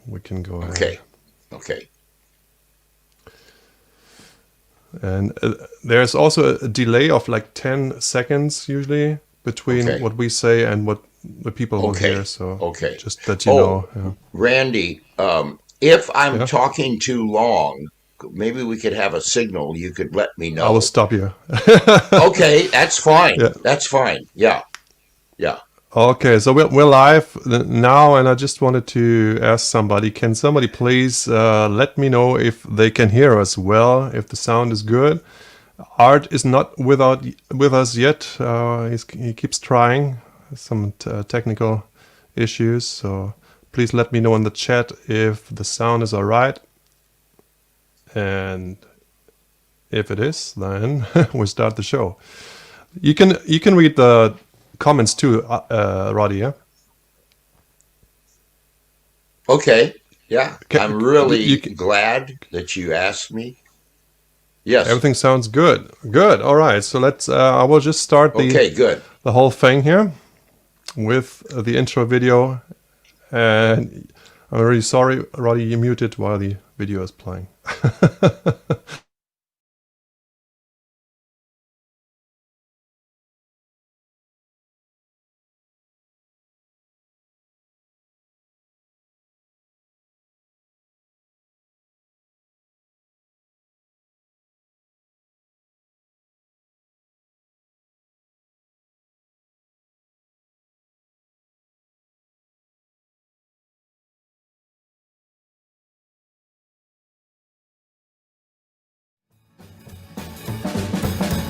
we can go ahead. Okay. Okay. And there's also a delay of like 10 seconds usually between Okay. what we say and what the people will Okay. hear. So Okay. just that you Oh, know. Yeah. Randy, if I'm Yeah. talking too long, maybe we could have a signal. You could let me I will know. stop you. Okay, that's fine. Yeah. That's fine. Yeah. Yeah. Okay, so we're live now, and I just wanted to ask somebody, can somebody please let me know if they can hear us well, if the sound is good? Art is not with us yet. He keeps trying, some technical issues, so please let me know in the chat if the sound is all right. And if it is, then we'll start the show. You can read the comments too, Roddy, yeah? Okay. Yeah. I'm You really can, glad that you asked me. Yes. everything sounds good. Good. All right. So let's. I will just start Okay, good. the whole thing here with the intro video. And I'm really sorry, Roddy, you muted while the video is playing.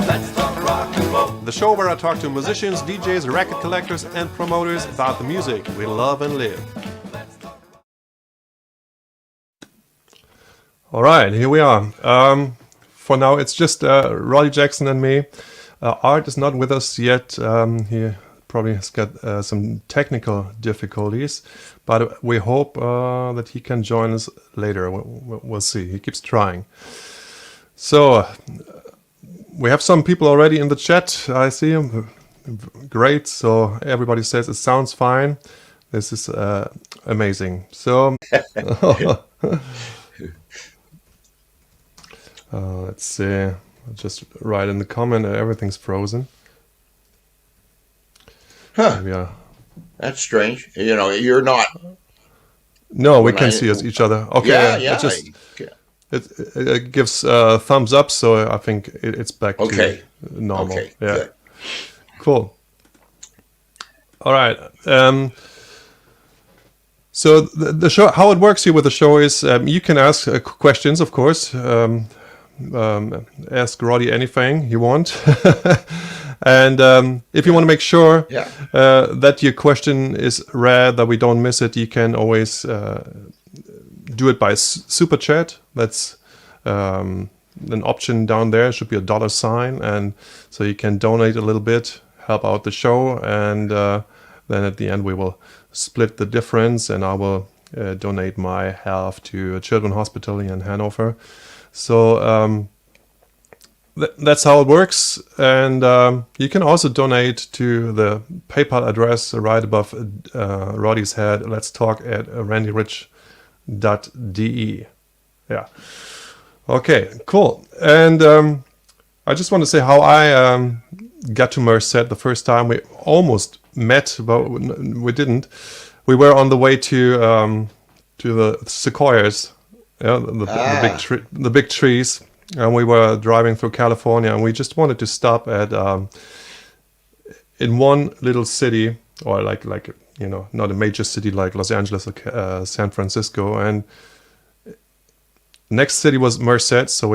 Let's talk rock and roll. The show where I talk to musicians, DJs, record collectors, and promoters about the music we love and live. All right, here we are. For now, it's just Roddy Jackson and me. Art is not with us yet. He probably has got some technical difficulties, but we hope that he can join us later. We'll see. He keeps trying. So we have some people already in the chat. I see them. Great. So everybody says it sounds fine. This is amazing. So let's see. I'll just write in the comment that everything's frozen. Huh. Yeah. That's strange. You know, you're not. No, we When can I- see us each other. Okay. Yeah, It yeah. just it gives thumbs up, so I think it's back Okay. to normal. Okay, Yeah. good. Cool. All right. So the show, how it works here with the show is you can ask questions, of course. Ask Roddy anything you want. And if you want to make sure Yeah. that your question is read, that we don't miss it, you can always do it by super chat. That's an option down there. It should be a $sign, and so you can donate a little bit, help out the show, and then at the end we will split the difference, and I will donate my half to a children's hospital in Hanover. So that's how it works, and you can also donate to the PayPal address right above Roddy's head. Let's talk at randyrich.de. Yeah. Okay, cool. And I just want to say how I got to Merced the first time. We almost met, but we didn't. We were on the way to the sequoias, yeah, the big trees, and we were driving through California, and we just wanted to stop at in one little city, or like you know, not a major city like Los Angeles or San Francisco, and next city was Merced, so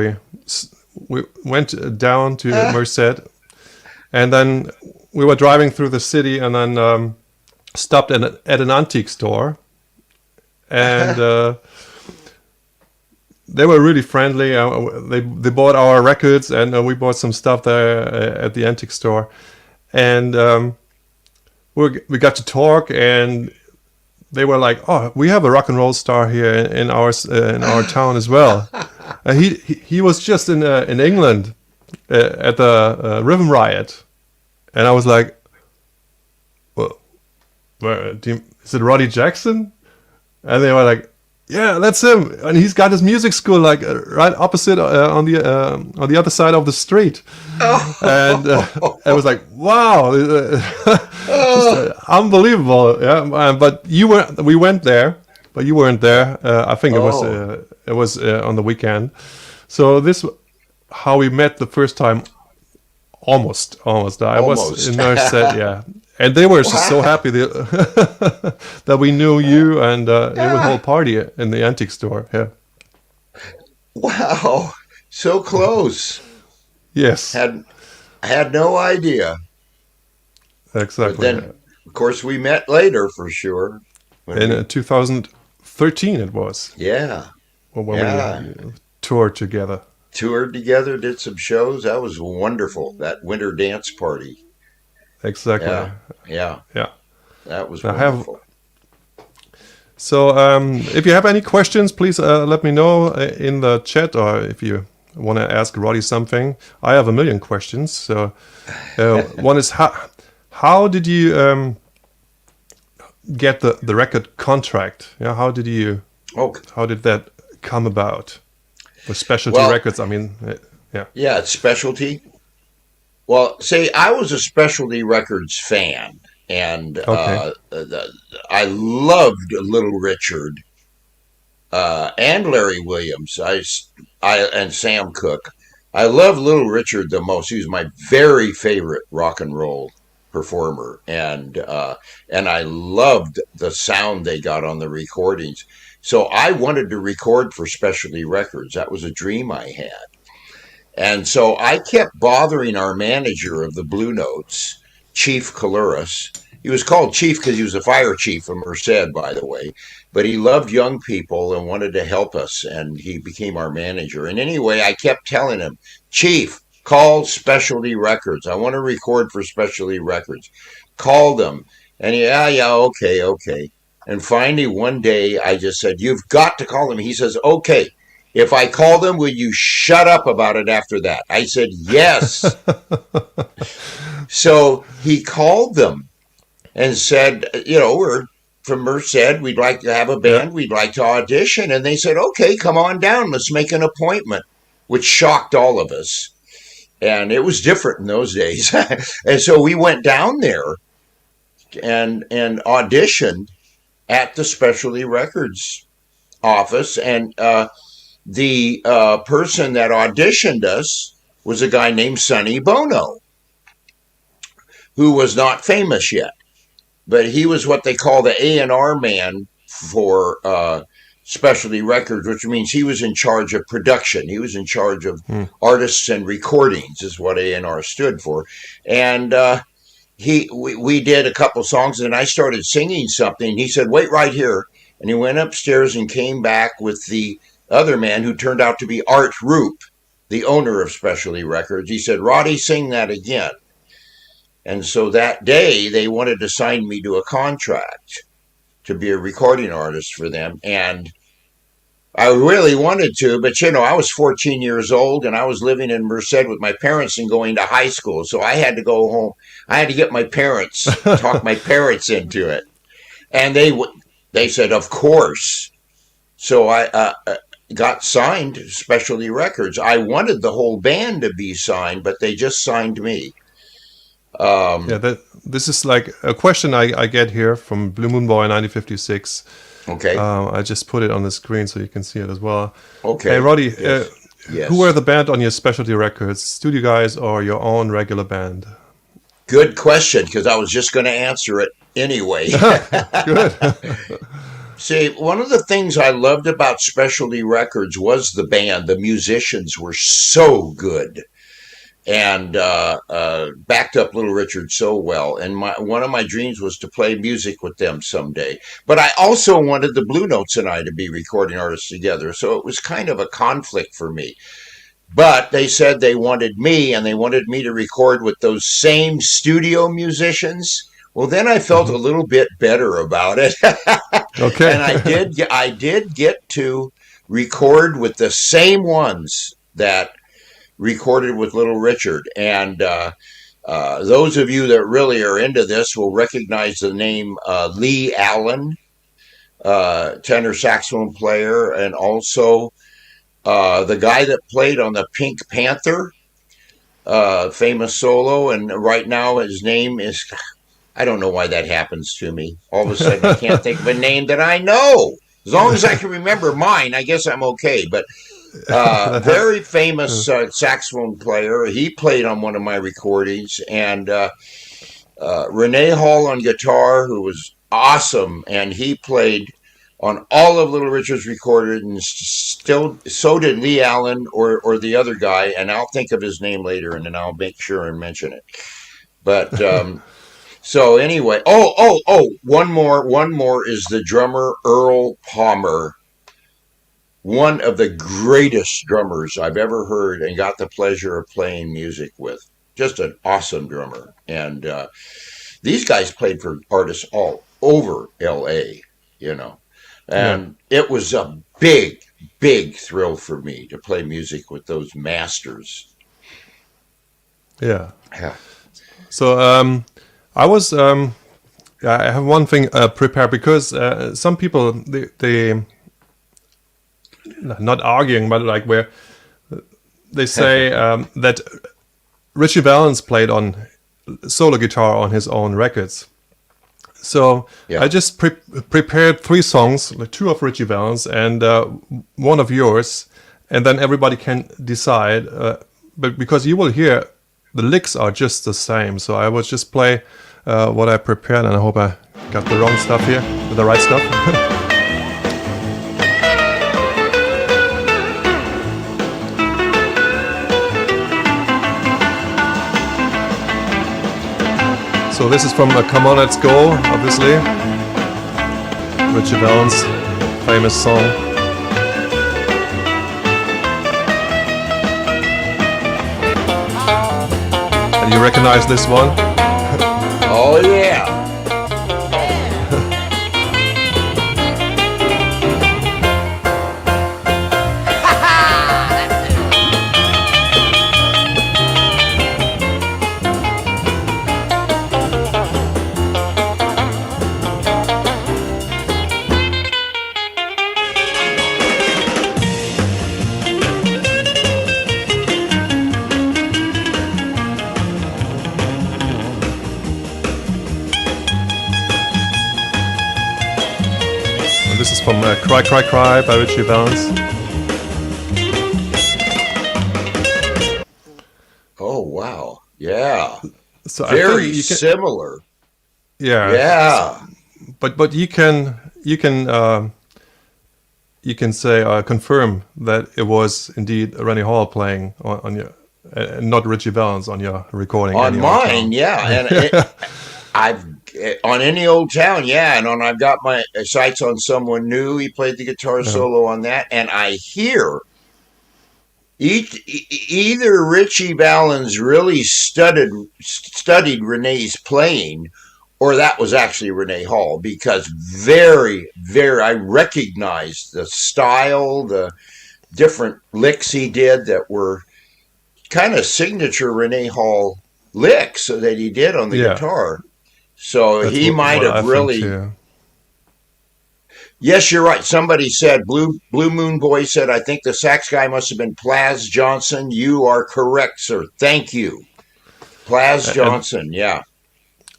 we went down to Merced, and then we were driving through the city, and then stopped at an antique store, and they were really friendly. They bought our records, and we bought some stuff there at the antique store, and we got to talk, and they were like, "Oh, we have a rock and roll star here in our town as well." He was just in England at the Rhythm Riot, and I was like, "Well, is it Roddy Jackson?" And they were like, yeah, that's him, and he's got his music school like right opposite on the other side of the street, and Oh, it was like wow, just oh, unbelievable. Yeah, but we went there, but you weren't there. I think oh, it was on the weekend. So this how we met the first time. Almost. I was almost. in Merced, yeah, and they were just so Wow. happy that, that we knew you, and they would Ah, hold party in the antique store. Yeah. wow. So close. Yes. Had had no idea. But Exactly. then, of course, we met later for sure. When In we, 2013, it was yeah, when we yeah, toured together. toured together, did some shows. That was wonderful. That winter dance party. Exactly. Yeah, yeah, Yeah. that was I have. wonderful. So, if you have any questions, please let me know in the chat, or if you want to ask Roddy something. I have a million questions. So, one is how did you get the record contract? Yeah, Oh, how did that come about? For specialty well, records, I mean, yeah. yeah, it's specialty. Well, say I was a Specialty Records fan, and Okay. I loved Little Richard and Larry Williams. And Sam Cooke. I love Little Richard the most. He was my very favorite rock and roll performer, and I loved the sound they got on the recordings. So I wanted to record for Specialty Records. That was a dream I had. And so I kept bothering our manager of the Blue Notes, Chief Coloris. He was called Chief because he was a fire chief of Merced, by the way. But he loved young people and wanted to help us, and he became our manager. And anyway, I kept telling him, Chief, call Specialty Records. I want to record for Specialty Records. Call them. And he, yeah, okay, okay. And finally, one day, I just said, You've got to call them. He says, Okay. If I call them, will you shut up about it after that? I said, Yes. So he called them and said, we're from Merced. We'd like to have a Yeah. band. We'd like to audition. And they said, Okay, come on down. Let's make an appointment, which shocked all of us. And it was different in those days. And so we went down there and auditioned at the Specialty Records office. And the person that auditioned us was a guy named Sonny Bono, who was not famous yet, but he was what they call the A&R man for Specialty Records, which means he was in charge of production. He was in charge of Hmm. artists and recordings, is what A&R stood for. And we did a couple songs, and I started singing something. He said, "Wait right here," and he went upstairs and came back with the other man who turned out to be Art Roop, the owner of Specialty Records. He said, "Roddy, sing that again." And so that day, they wanted to sign me to a contract to be a recording artist for them. And I really wanted to, but I was 14 years old and I was living in Merced with my parents and going to high school. So I had to go home. I had to get my parents, talk my parents into it. And they said, "Of course." So I got signed to Specialty Records. I wanted the whole band to be signed, but they just signed me. Yeah, Um, this is like a question I get here from Blue Moon Boy 1956. okay. I just put it on the screen so you can see it as well. Hey, Okay. Roddy, Yes. who were Yes. the band on your specialty records? Studio guys or your own regular band? Good question, because I was just going to answer it anyway. Good. See, one of the things I loved about Specialty Records was the band. The musicians were so good and backed up Little Richard so well. And one of my dreams was to play music with them someday. But I also wanted the Blue Notes and I to be recording artists together. So it was kind of a conflict for me. But they said they wanted me and they wanted me to record with those same studio musicians. Well, then I felt a Mhm. little bit better about it. Okay. And I did get to record with the same ones that recorded with Little Richard. And those of you that really are into this will recognize the name Lee Allen. tenor saxophone player, and also the guy that played on the Pink Panther, famous solo. And right now his name is, I don't know why that happens to me. All of a sudden I can't think of a name that I know. As long as I can remember mine, I guess I'm okay. But That have very famous saxophone player. He played on one of my recordings, and Renee Hall on guitar, who was awesome, and he played on all of Little Richard's recorded, and still so did Lee Allen or the other guy, and I'll think of his name later, and then I'll make sure and mention it. But so anyway, one more is the drummer Earl Palmer, one of the greatest drummers I've ever heard and got the pleasure of playing music with. Just an awesome drummer, and these guys played for artists all over LA, you know. yeah, And it was a big, big thrill for me to play music with those masters. yeah. Yeah. So I was I have one thing prepared because some people they not arguing, but like where they say that Richie Valens played on solo guitar on his own records. So Yeah. I just prepared 3 songs, like 2 of Richie Valens and 1 of yours, and then everybody can decide. But because you will hear the licks are just the same, so I will just play what I prepared, and I hope I got the wrong stuff here, the right stuff. So this is from Come On Let's Go, obviously. Richie Valens, famous song. And you recognize this one? Oh yeah. And this is from Cry Cry Cry by Richie Valens. Oh wow. Yeah. So I think Very you can, similar. yeah. Yeah. But you can say confirm that it was indeed Rennie Hall playing on your not Richie Valens on your recording. On Any old mine, town. yeah. And I've on Any Old Town, yeah. And I've got my sights on Someone New. He played the guitar Uh-huh. solo on that, and I hear either Richie Valens really studied Renee's playing, or that was actually Renee Hall, because I recognized the style, the different licks he did that were kind of signature Renee Hall licks that he did on the Yeah, guitar. So that's he might what I have think really. too. Yes, you're right. Somebody said, Blue Moon Boy said, I think the sax guy must have been Plaz Johnson. You are correct, sir. Thank you. Plaz And Johnson, yeah.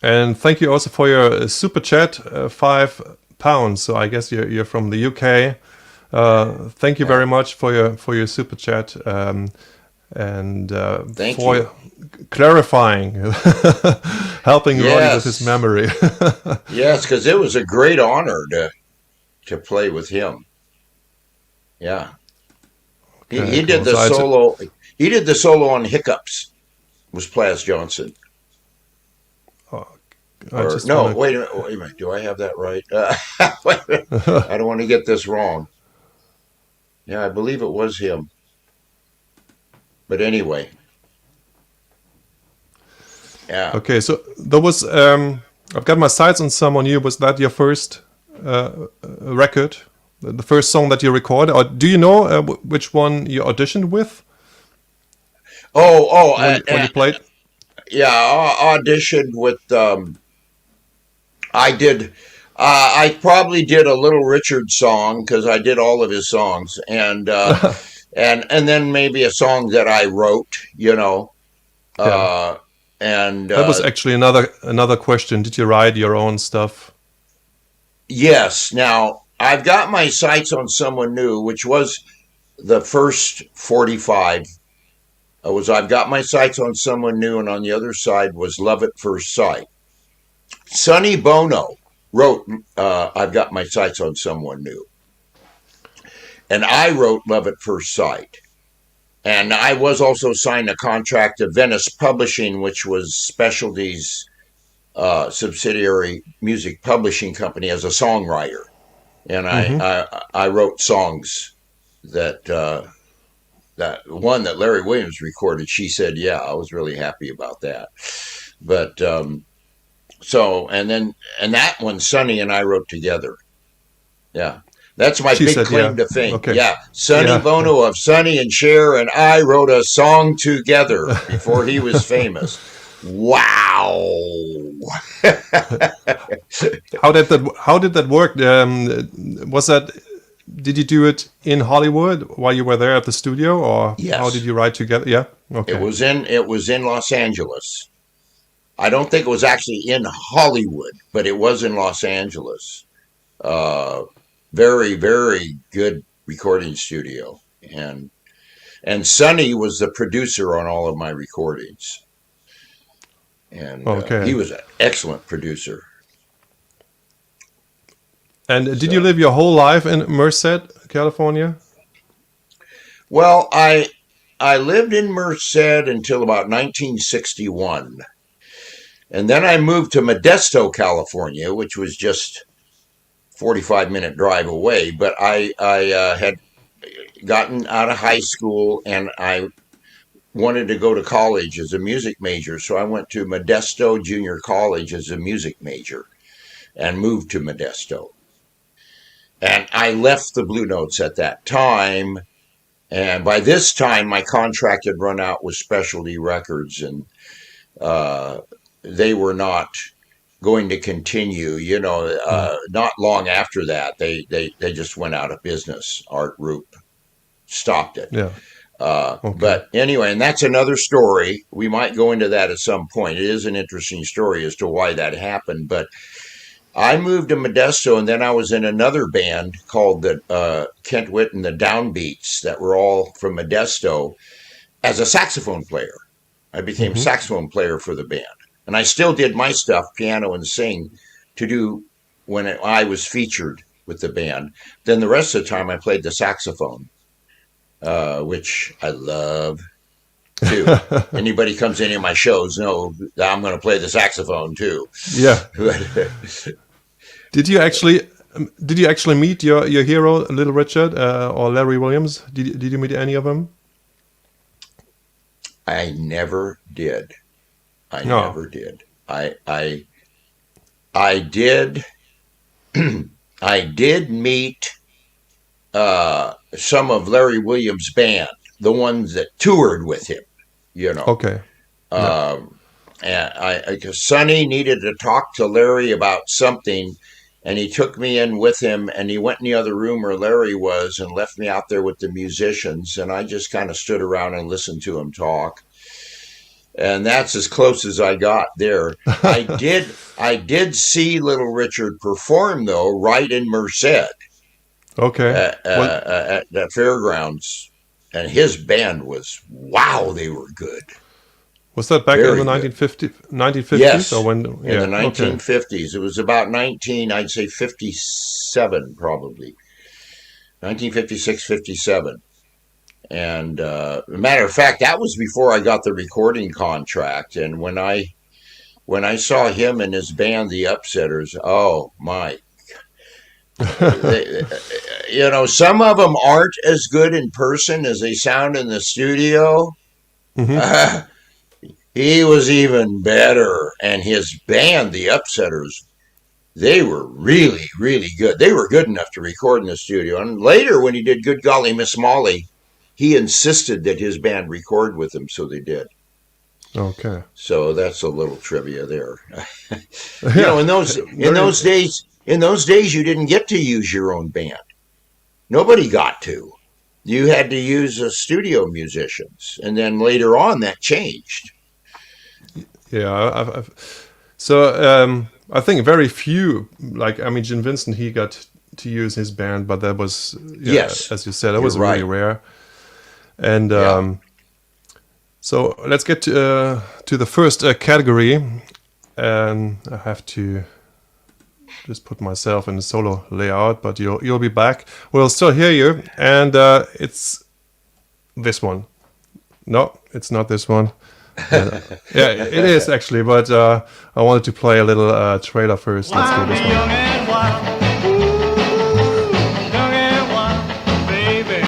and thank you also for your super chat, £5. So I guess you're from the UK. Thank you Yeah. very much for your super chat, and Thank for you. clarifying, helping Roddy with his Yes. memory. Yes, because it was a great honor to play with him. Yeah. Okay, He did cool. the So solo. He did the solo on Hiccups. Was Plaz Johnson? oh, I Or just no? want Wait a minute. Do I have that right? Wait a minute. to. I don't want to get this wrong. Yeah, I believe it was him. But anyway, yeah. Okay, so there was I've got my sights on Someone New. Was that your first record, the first song that you recorded, or do you know which one you auditioned with Oh, when you played? yeah. I auditioned with. I did. I probably did a Little Richard song because I did all of his songs, and then maybe a song that I wrote, Yeah. uh, and That was actually another question. Did you write your own stuff? yes. Now I've got my sights on someone new, which was the first 45. I've got my sights on someone new, and on the other side was Love at First Sight. Sonny Bono wrote I've got my sights on someone new, and I wrote Love at First Sight. And I was also signed a contract to Venice Publishing, which was Specialty's subsidiary music publishing company, as a songwriter. And Mm-hmm. I wrote songs that that one that Larry Williams recorded. She said, "Yeah, I was really happy about that." But and that one, Sonny and I wrote together. Yeah. That's my She big said, claim yeah. to fame. Okay. Yeah. Sonny Yeah. Bono of Sonny and Cher and I wrote a song together before he was famous. Wow. How did that work? Was that Did you do it in Hollywood while you were there at the studio, or how did Yes. you write together? Yeah. It Okay. was in Los Angeles. I don't think it was actually in Hollywood, but it was in Los Angeles. Uh, very, very good recording studio. And Sonny was the producer on all of my recordings. And he Okay. was an excellent producer. And did you So, live your whole life in Merced, California? well, I lived in Merced until about 1961, and then I moved to Modesto, California, which was just 45-minute drive away. But I had gotten out of high school, and I wanted to go to college as a music major, so I went to Modesto Junior College as a music major and moved to Modesto. And I left the Blue Notes at that time. And by this time, my contract had run out with Specialty Records, and uh, they were not going to continue. Hmm. Not long after that, they just went out of business. Art Group stopped it. Yeah. Okay. But anyway, and that's another story. We might go into that at some point. It is an interesting story as to why that happened. But I moved to Modesto, and then I was in another band called the Kent Witt and the Downbeats that were all from Modesto as a saxophone player. I became Hmm. saxophone player for the band, and I still did my stuff, piano and sing, to do when I was featured with the band. Then the rest of the time, I played the saxophone, which I love too. Anybody comes into my shows know that I'm going to play the saxophone too. Yeah. Did you actually did you actually meet your hero, Little Richard, or Larry Williams? Did you meet any of them? I never did. I No. never did. I did I did meet some of Larry Williams' band, the ones that toured with him. You know, Okay. Yeah. um, and because Sonny needed to talk to Larry about something, and he took me in with him, and he went in the other room where Larry was, and left me out there with the musicians, and I just kind of stood around and listened to him talk. And that's as close as I got there. I did see Little Richard perform though, right in Merced Okay. Well, at the fairgrounds, and his band was, wow, they were good, was that back in the very good. 1950s or Yes, when? in the Yeah. Okay. 1950s. It was about 19, I'd say 57 probably, 1956, 57. And matter of fact, that was before I got the recording contract. And when I saw him and his band, the Upsetters, oh my, they, some of them aren't as good in person as they sound in the studio. Hmm. Uh, he was even better, and his band, the Upsetters, they were really, really good. They were good enough to record in the studio. And later, when he did Good Golly Miss Molly, he insisted that his band record with him, so they did. Okay. So that's a little trivia there. Yeah. In those Very. days, In those days, you didn't get to use your own band. Nobody got to. You had to use studio musicians, and then later on that changed. Yeah, so I think very few, like I mean, Jim Vincent, he got to use his band, but that was, yeah, Yes, as you said, that you're was really right. rare. And Yeah. so let's get to the first category, and I have to just put myself in the solo layout, but you'll be back. We'll still hear you, and it's this one. No, it's not this one. Yeah, yeah, it is actually, but I wanted to play a little trailer first. Let's go this one. Young and wild, ooh, young and wild, baby,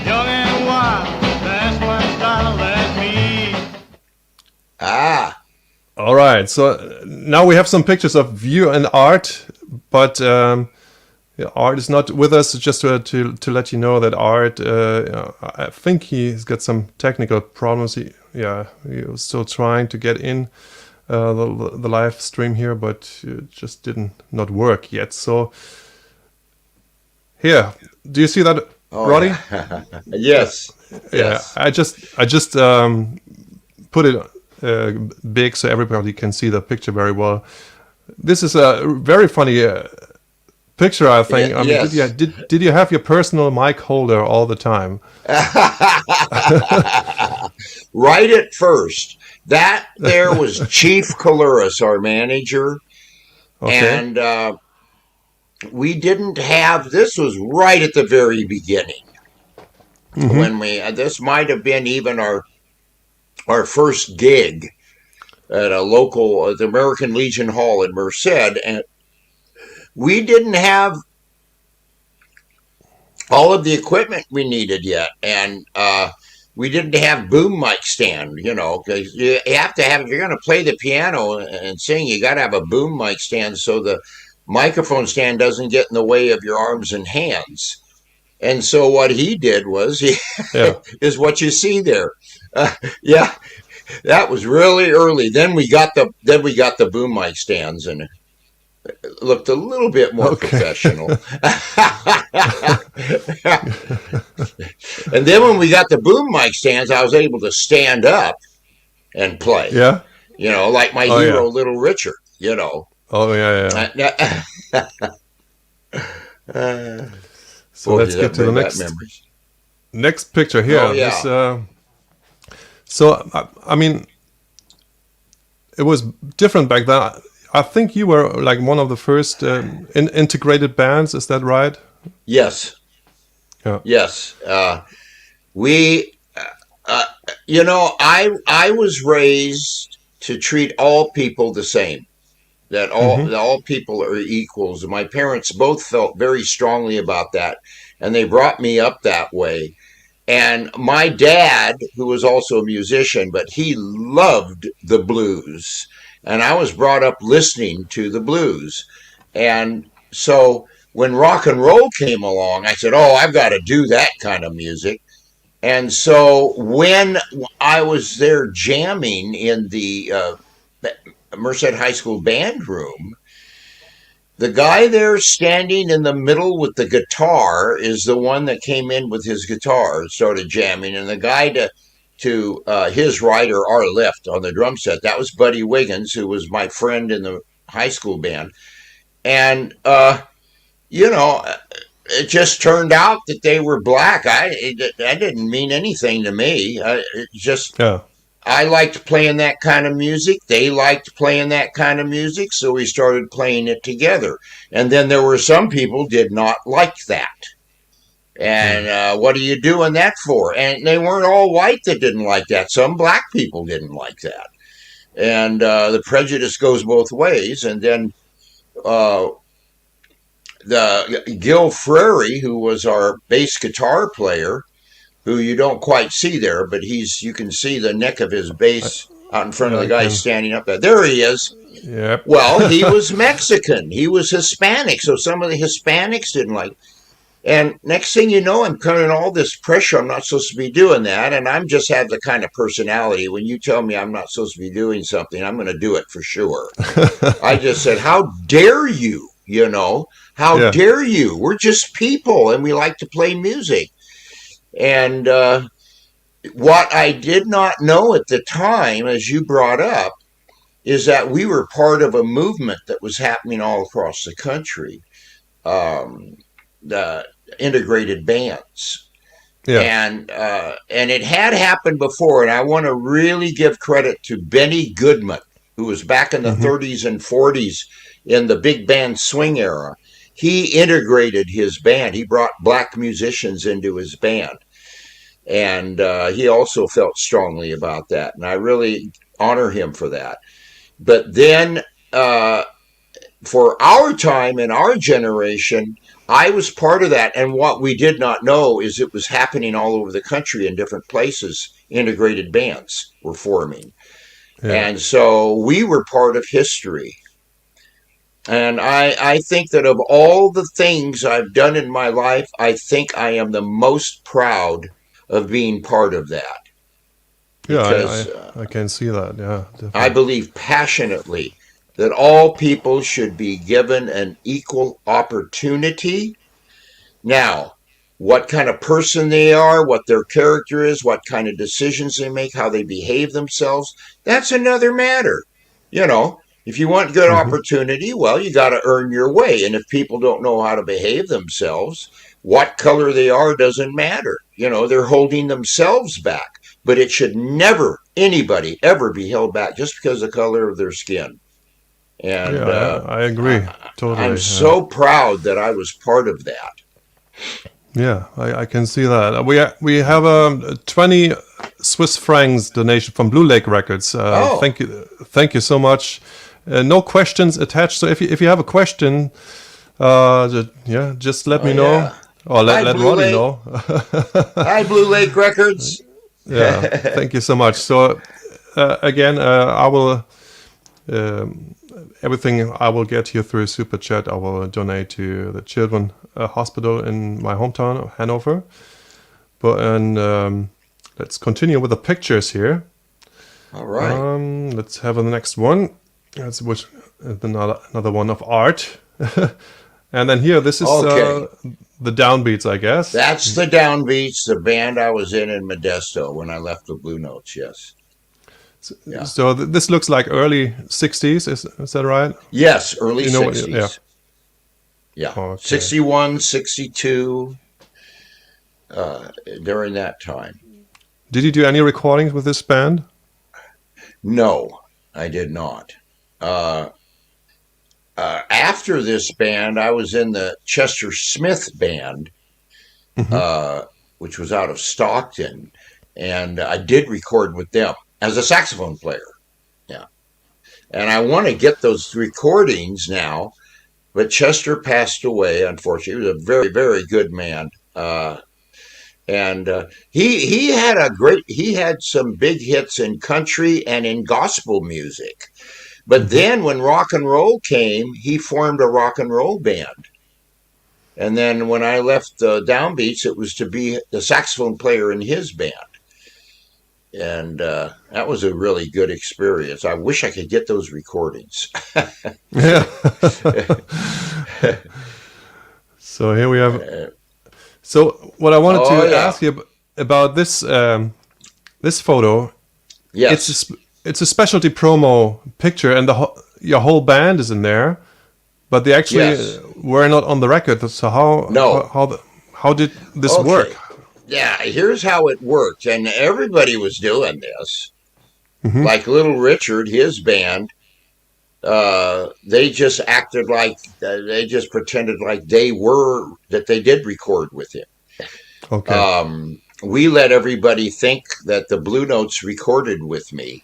young and wild. That's my style, that's me. Ah, All right, so now we have some pictures of you and Art, but yeah, Art is not with us. Just to let you know that Art, I think he's got some technical problems. He was still trying to get in the live stream here, but it just didn't not work yet. So here, do you see that, oh, Roddy? yeah. Yes, Yeah, yes. I just put it big so everybody can see the picture very well. This is a very funny picture, I think. I mean, Yes. did you have your personal mic holder all the time? Right at first, that there was Chief Coluris, our manager, Okay. and we didn't have. This was right at the very beginning Mm-hmm. when we. This might have been even our first gig at a local, the American Legion Hall in Merced, and we didn't have all of the equipment we needed yet, and we didn't have boom mic stand. You know, because you have to have if you're going to play the piano and sing, you got to have a boom mic stand so the microphone stand doesn't get in the way of your arms and hands. And so what he did was he Yeah. is what you see there. Yeah, that was really early. Then we got the boom mic stands, and it looked a little bit more Okay. professional. And then when we got the boom mic stands, I was able to stand up and play. Yeah. You know, like my Oh yeah. hero, Little Richard. You know. Oh yeah. Yeah. So Boy, let's does get that to the bring back next memories. picture here. Oh This. yeah. So I mean, it was different back then. I think you were like one of the first integrated bands. Is that right? Yes. Yeah. Yes. We. Uh, I was raised to treat all people the same. That Mm-hmm. all people are equals. My parents both felt very strongly about that, and they brought me up that way. And my dad, who was also a musician, but he loved the blues, and I was brought up listening to the blues. And so when rock and roll came along, I said, "Oh, I've got to do that kind of music." And so when I was there jamming in the Merced High School band room, the guy there standing in the middle with the guitar is the one that came in with his guitar and started jamming. And the guy to his right or our left on the drum set, that was Buddy Wiggins, who was my friend in the high school band. And, you know, it just turned out that they were black. That didn't mean anything to me. It just Yeah. I liked playing that kind of music. They liked playing that kind of music, so we started playing it together. And then there were some people did not like that. And Mm. what are you doing that for? And they weren't all white that didn't like that. Some black people didn't like that. And the prejudice goes both ways. And then uh, the Gil Frary, who was our bass guitar player, who you don't quite see there, but you can see the neck of his I, bass out in front of yeah. the I guy can. standing up there. There he is. Yep. Well, he was Mexican. He was Hispanic, so some of the Hispanics didn't like. And next thing you know, I'm coming all this pressure. I'm not supposed to be doing that, and I'm just have the kind of personality. When you tell me I'm not supposed to be doing something, I'm going to do it for sure. I just said, "How dare you? How Yeah. dare you? We're just people and we like to play music. And what I did not know at the time, as you brought up, is that we were part of a movement that was happening all across the country, the integrated bands. Yeah. And it had happened before, and I want to really give credit to Benny Goodman, who was back in the Hmm. 30s and 40s in the big band swing era. He integrated his band. He brought black musicians into his band, and he also felt strongly about that, and I really honor him for that. But then, uh, for our time and our generation, I was part of that. And what we did not know is it was happening all over the country in different places. Integrated bands were forming. Yeah. And so we were part of history. And I think that of all the things I've done in my life, I think I am the most proud of being part of that Yeah. because I can see that. Yeah. I Definitely. believe passionately that all people should be given an equal opportunity. Now, what kind of person they are, what their character is, what kind of decisions they make, how they behave themselves, that's another matter. You know, if you want good Hmm. opportunity, well, you got to earn your way. And if people don't know how to behave themselves, what color they are doesn't matter. They're holding themselves back. But it should never, anybody, ever be held back just because of the color of their skin. And Yeah. I agree I'm totally. Yeah. so proud that I was part of that. Yeah, I can see that. We have a 20 Swiss francs donation from Blue Lake Records. Oh, Thank you so much. No questions attached. So if you have a question, just let oh me know, yeah. or Hi, let Blue Roddy Lake. know. Hi, Blue Lake Records. Yeah, thank you so much. So again, I will everything I will get here through Super Chat. I will donate to the Children Hospital in my hometown of Hanover. And let's continue with the pictures here. All right. Let's have the next one. That's which another one of art. And then here, this is Okay. the downbeats, I guess. That's the Downbeats, the band I was in Modesto when I left the Blue Notes. Yes. Yeah. So this looks like early '60s. Is that right? Yes, early You know what? Yeah. 60s. Yeah. Okay. 61, 62, during that time. Did you do any recordings with this band? No, I did not. Uh, After this band, I was in the Chester Smith band, Hmm. uh, which was out of Stockton, and I did record with them as a saxophone player. Yeah, and I want to get those recordings now, but Chester passed away. Unfortunately, he was a very, very good man. And he had some big hits in country and in gospel music. But Hmm. then when rock and roll came, he formed a rock and roll band. And then when I left the Downbeats, it was to be the saxophone player in his band. And that was a really good experience. I wish I could get those recordings. Yeah. So here we have. So what I wanted Oh, to yeah. ask you about this photo, Yes. it's a specialty promo picture, and your whole band is in there, but they actually Yes. were not on the record. So No. how did this work? Okay. Yeah, here's how it worked. And everybody was doing this. Hmm. Like Little Richard, his band, they just acted like they just pretended like that they did record with him. Okay. We let everybody think that the Blue Notes recorded with me,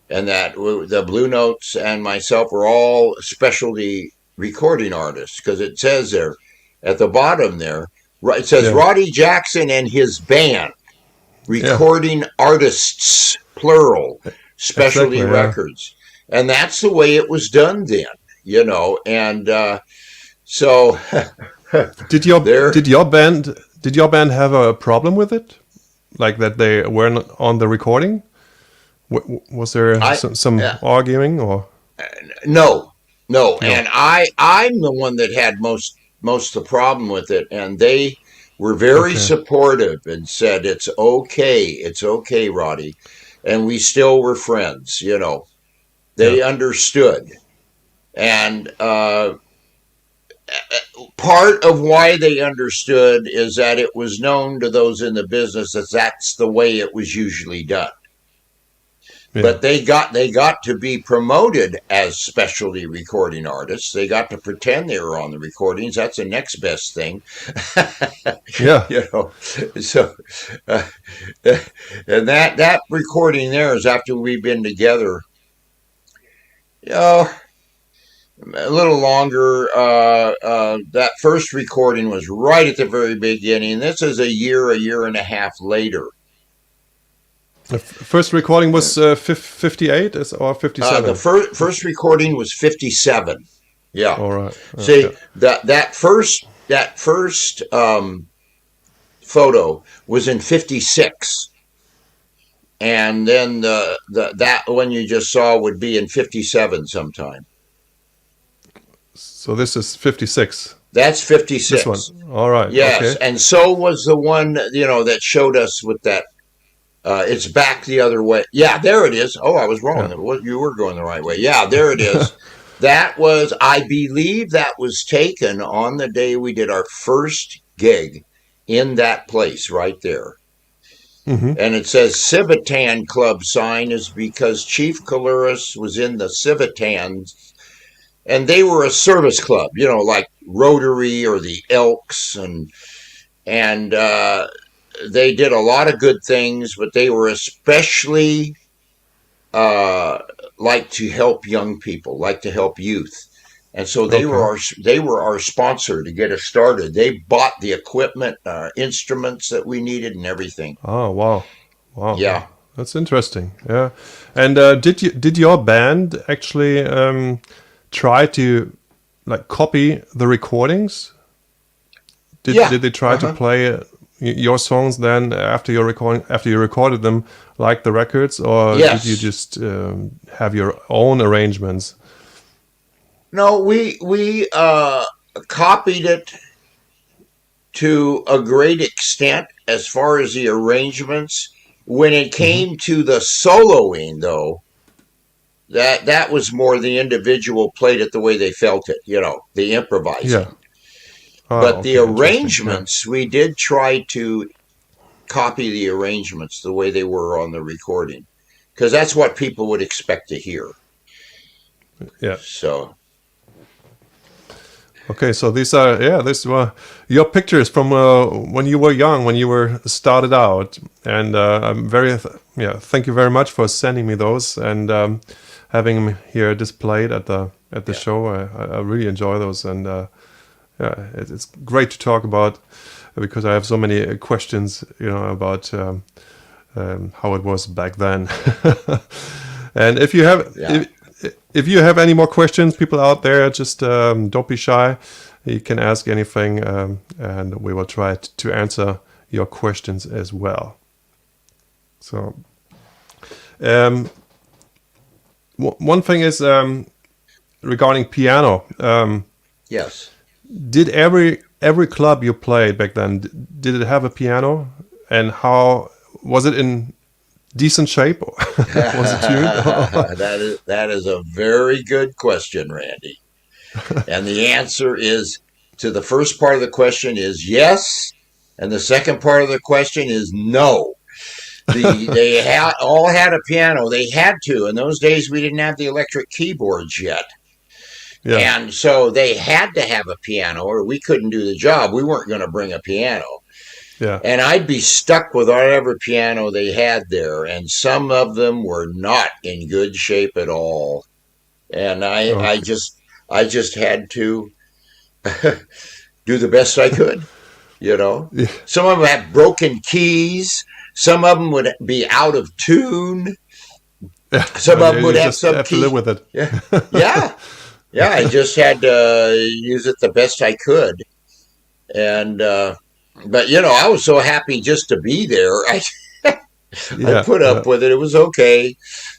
and that the Blue Notes and myself were all specialty recording artists, because it says there at the bottom there, it says Yeah. Roddy Jackson and his band, Yeah. recording artists, plural, specialty Exactly. Yeah. records. And that's the way it was done then. And so Did your there, did your band did your band have a problem with it, like that they weren't on the recording? Was there I, some uh, arguing or? no, No, No. and I'm the one that had most of the problem with it, and they were very Okay. supportive and said it's okay, Roddy, and we still were friends. Yeah. They understood, and part of why they understood is that it was known to those in the business that that's the way it was usually done. Yeah. But they got to be promoted as specialty recording artists. They got to pretend they were on the recordings. That's the next best thing. Yeah. So uh, and that recording there is after we've been together, you know, a little longer. That first recording was right at the very beginning. This is a year and a half later. The first recording was 58 or The 57. first recording was 57. Yeah. All right. See, Yeah. that first photo was in 56, and then that one you just saw would be in 57 sometime. So this is 56. That's This one. 56. All right. Yes, Okay. and so was the one that showed us with that. It's back the other way. Yeah, there it is. Oh, I was wrong. Yeah. You were going the right way. Yeah, there it is. I believe that was taken on the day we did our first gig in that place right there. Hmm. And it says Civitan Club sign is because Chief Coluris was in the Civitans, and they were a service club, like Rotary or the Elks, and they did a lot of good things, but they were especially uh, like to help young people, like to help youth. And so they Okay. were our sponsor to get us started. They bought the equipment, instruments that we needed, and everything. Oh wow. Wow. Yeah. That's interesting. Yeah. And did your band actually try to like copy the recordings? Yeah. Did they try to Uh-huh. play your songs then after you recorded them like the records, or did you Yes. just have your own arrangements? No, we copied it to a great extent as far as the arrangements. When it Hmm. came to the soloing, though, that was more the individual played it the way they felt it, the Yeah. improvising. Ah, But the okay, interesting. Yeah. arrangements, we did try to copy the arrangements the way they were on the recording, because that's what people would expect to hear. Yeah. So, Okay, so these were your pictures from when you were young, when you were started out, and I'm thank you very much for sending me those and having them here displayed at the yeah. show. I really enjoy those, and yeah, it's great to talk about because I have so many questions, about how it was back then. And Yeah. if you have any more questions, people out there, just don't be shy. You can ask anything, and we will try to answer your questions as well. So, um, one thing is regarding piano. Yes. Did every club you played back then, did it have a piano, and how was it in decent shape? Was it tuned? That is a very good question, Randy. And the answer is to the first part of the question is yes, and the second part of the question is no. All had a piano. They had to. In those days, we didn't have the electric keyboards yet. Yeah, And so they had to have a piano or we couldn't do the job. We weren't going to bring a piano. yeah. And I'd be stuck with whatever piano they had there. And some of them were not in good shape at all. And Okay. I just had to do the best I could, you know. Yeah, Some of them had broken keys. Some of them would be out of tune. yeah. Some And of them would you have just some have to live key. with it. Yeah. Yeah. Yeah. I just had to use it the best I could. And, but, I was so happy just to be there. I Yeah, put yeah. up with it. It was okay.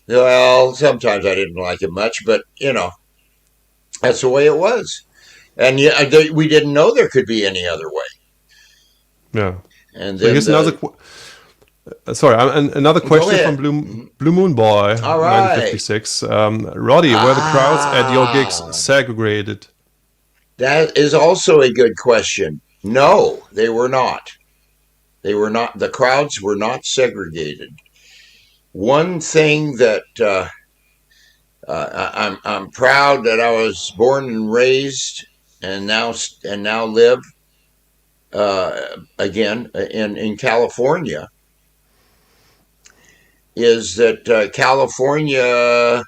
Well, sometimes I didn't like it much, but, That's the way it was. And yeah, we didn't know there could be any other way. Yeah. And So then here's another. Sorry, another go question from ahead. Blue Moon Boy, All right. 1956. Roddy, were the crowds at your gigs Ah, segregated? that is also a good question. No, they were not. They were not. The crowds were not segregated. One thing that I'm proud that I was born and raised and now live again in California is that California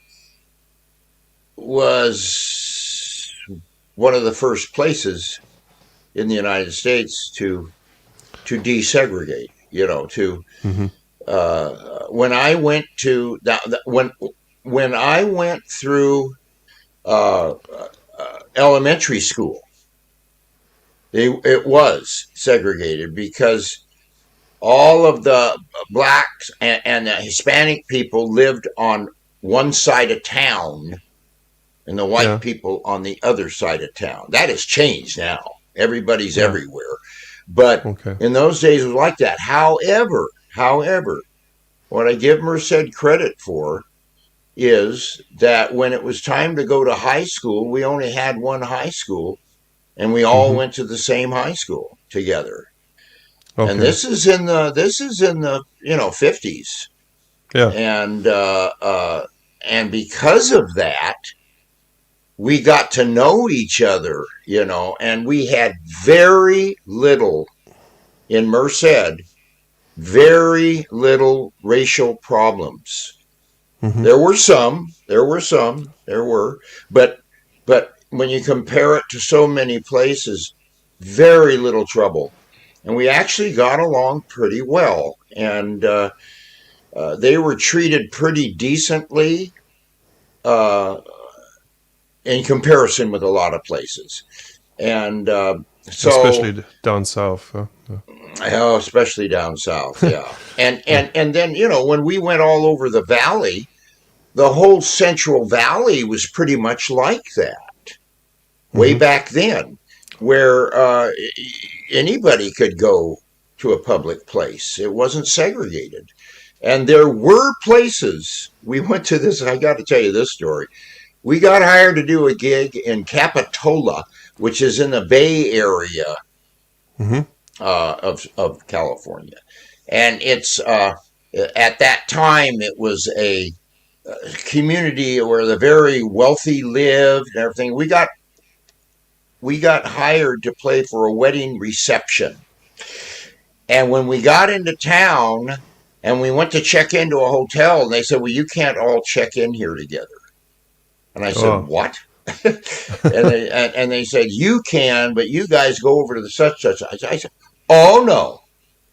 was one of the first places in the United States to desegregate. To Hmm. when I went to when I went through uh, elementary school, it was segregated because all of the blacks and the Hispanic people lived on one side of town and the white Yeah. people on the other side of town. That has changed now. Everybody's Yeah. everywhere. But Okay. in those days, it was like that. However, what I give Merced credit for is that when it was time to go to high school, we only had one high school and we all Hmm. went to the same high school together. And Okay. this is in the 50s. Yeah. And because of that, we got to know each other, and we had very little in Merced, very little racial problems. Hmm. There were, but when you compare it to so many places, very little trouble. And we actually got along pretty well. And they were treated pretty decently uh, in comparison with a lot of places. And so, Especially down south. Yeah. oh, especially down south, yeah. And then when we went all over the valley, the whole Central Valley was pretty much like that way Hmm. back then, where anybody could go to a public place. It wasn't segregated. And there were places, we went to this, I got to tell you this story. We got hired to do a gig in Capitola, which is in the Bay Area Hmm. of California. And it's at that time, it was a community where the very wealthy lived and everything. We got hired to play for a wedding reception. And when we got into town and we went to check into a hotel, and they said, "Well, you can't all check in here together." And I said, Oh. "What?" and they said, "You can, but you guys go over to the such." I said, "Oh no."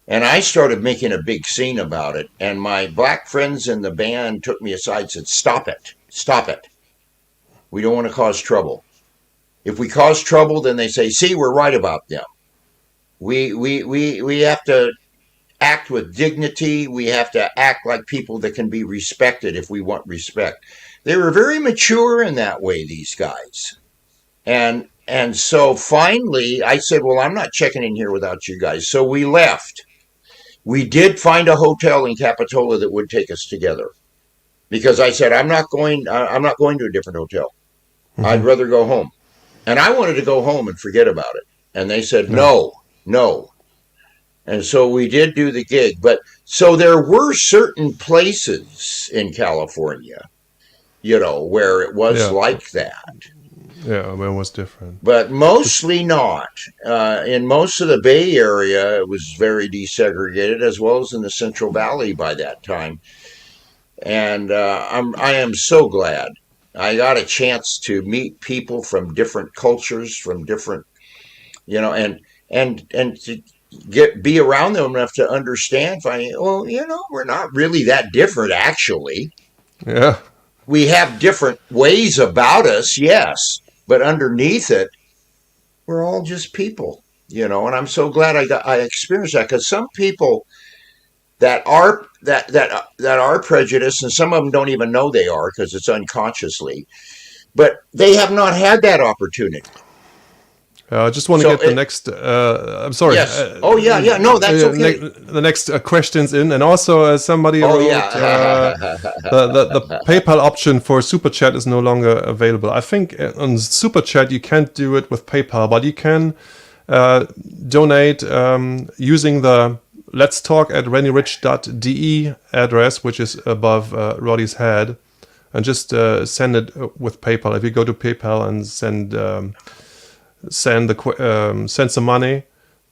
And I started making a big scene about it. And my black friends in the band took me aside and said, "Stop it. Stop it. We don't want to cause trouble. If we cause trouble, then they say, see, we're right about them. We have to act with dignity. We have to act like people that can be respected if we want respect." They were very mature in that way, these guys. And so finally I said, "Well, I'm not checking in here without you guys." So we left. We did find a hotel in Capitola that would take us together because I said, I'm not going to a different hotel. I'd Hmm. rather go home. And I wanted to go home and forget about it. And they said, Yeah. no, no. And so we did do the gig. But so there were certain places in California, where it was Yeah. like that, Yeah. When it was different. but It's, mostly not. In most of the Bay Area, it was very desegregated, as well as in the Central Valley by that time. And I am so glad I got a chance to meet people from different cultures, from different, and to be around them enough to understand. Finding, well, we're not really that different, actually. yeah. We have different ways about us, yes, but underneath it, we're all just people. And I'm so glad I experienced that, because some people that are prejudiced, and some of them don't even know they are because it's unconsciously. but they have not had that opportunity. I just want to So get the next. I'm sorry. yes. Oh yeah, yeah. No, that's okay. The next questions in, and also somebody Oh wrote yeah. the PayPal option for Super Chat is no longer available. I think on Super Chat you can't do it with PayPal, but you can donate using the Let's Talk at rennyrich.de address, which is above Roddy's head, and just send it with PayPal. If you go to PayPal and send some money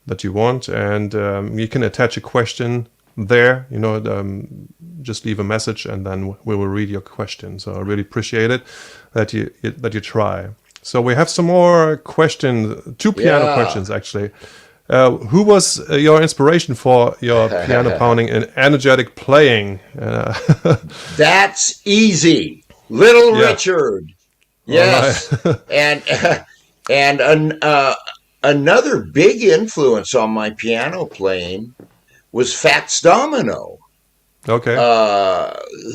that you want, and you can attach a question there. Just leave a message, and then we will read your question. So I really appreciate it that you try. So we have some more questions, 2 piano questions actually. Who was your inspiration for your piano pounding and energetic playing? That's easy. Little Richard. Yes. Right. And another big influence on my piano playing was Fats Domino, Okay.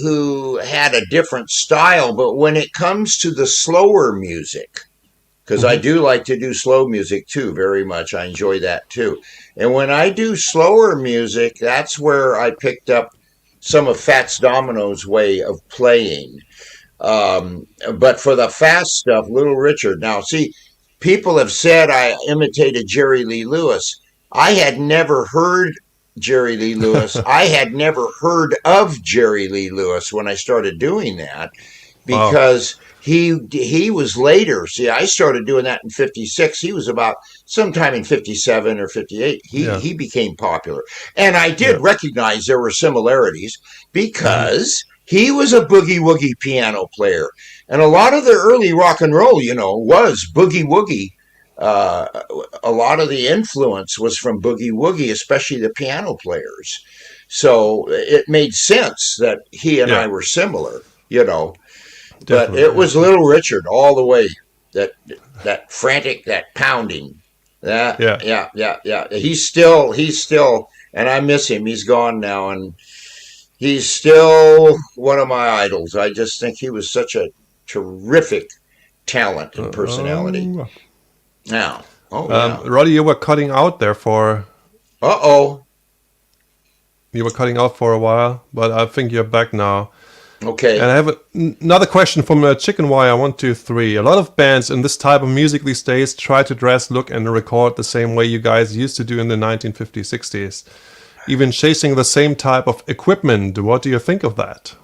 who had a different style. But when it comes to the slower music, because I do like to do slow music too, very much. I enjoy that too. And when I do slower music, that's where I picked up some of Fats Domino's way of playing. But for the fast stuff, Little Richard. Now, see, people have said I imitated Jerry Lee Lewis. I had never heard Jerry Lee Lewis. I had never heard of Jerry Lee Lewis when I started doing that, because he was later. See, I started doing that in 56. He was about sometime in 57 or 58. He became popular. And I did recognize there were similarities because he was a boogie woogie piano player. And a lot of the early rock and roll, was boogie woogie. A lot of the influence was from boogie woogie, especially the piano players. So it made sense that he and I were similar, But it was Little Richard all the way. That frantic, that pounding. Yeah. He's still, and I miss him. He's gone now, and he's still one of my idols. I just think he was such a terrific talent and personality. Now, Roddy, you were cutting out there for. You were cutting out for a while, but I think you're back now. Okay. And I have another question from Chicken Wire 123. A lot of bands in this type of music these days try to dress, look, and record the same way you guys used to do in the 1950s, 60s, even chasing the same type of equipment. What do you think of that?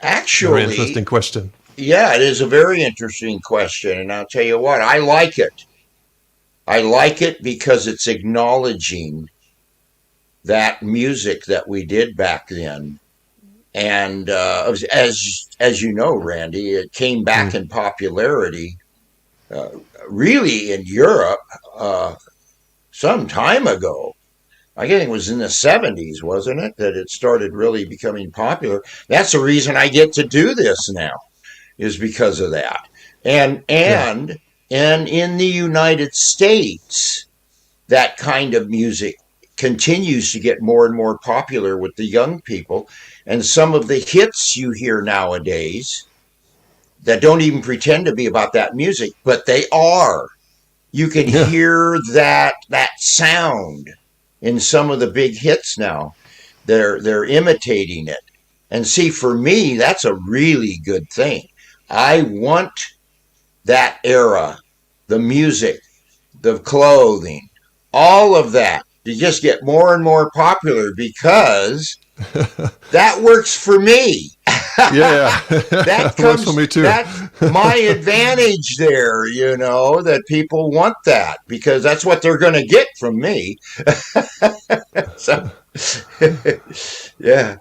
Actually, very interesting question. Yeah, it is a very interesting question, and I'll tell you what, I like it. I like it because it's acknowledging that music that we did back then. And as you know, Randy, it came back in popularity really in Europe some time ago. I think it was in the 70s, wasn't it, that it started really becoming popular. That's the reason I get to do this now, is because of that. And in the United States, that kind of music continues to get more and more popular with the young people. And some of the hits you hear nowadays that don't even pretend to be about that music, but they are. You can hear that sound in some of the big hits now. They're imitating it. And see, for me, that's a really good thing. I want that era, the music, the clothing, all of that to just get more and more popular, because that works for me. That works for me too. That's my advantage there, that people want that, because that's what they're going to get from me. So, yeah.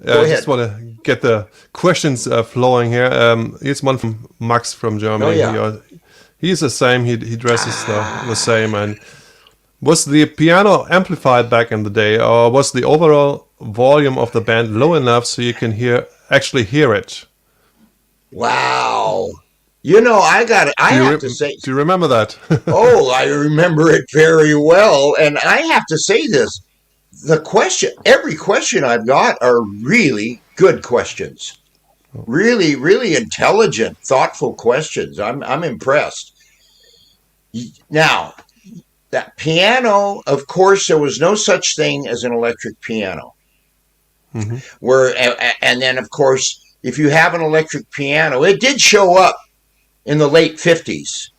I just want to get the questions flowing here. Here's one from Max from Germany. He's the same. He dresses the same. And was the piano amplified back in the day, or was the overall volume of the band low enough so you can actually hear it? Wow. I have to say. Do you remember that? Oh, I remember it very well. And I have to say this. Every question I've got are really good questions. Really, really intelligent, thoughtful questions. I'm impressed. Now, that piano, of course, there was no such thing as an electric piano. Mm-hmm. And then, of course, if you have an electric piano, it did show up in the late 50s.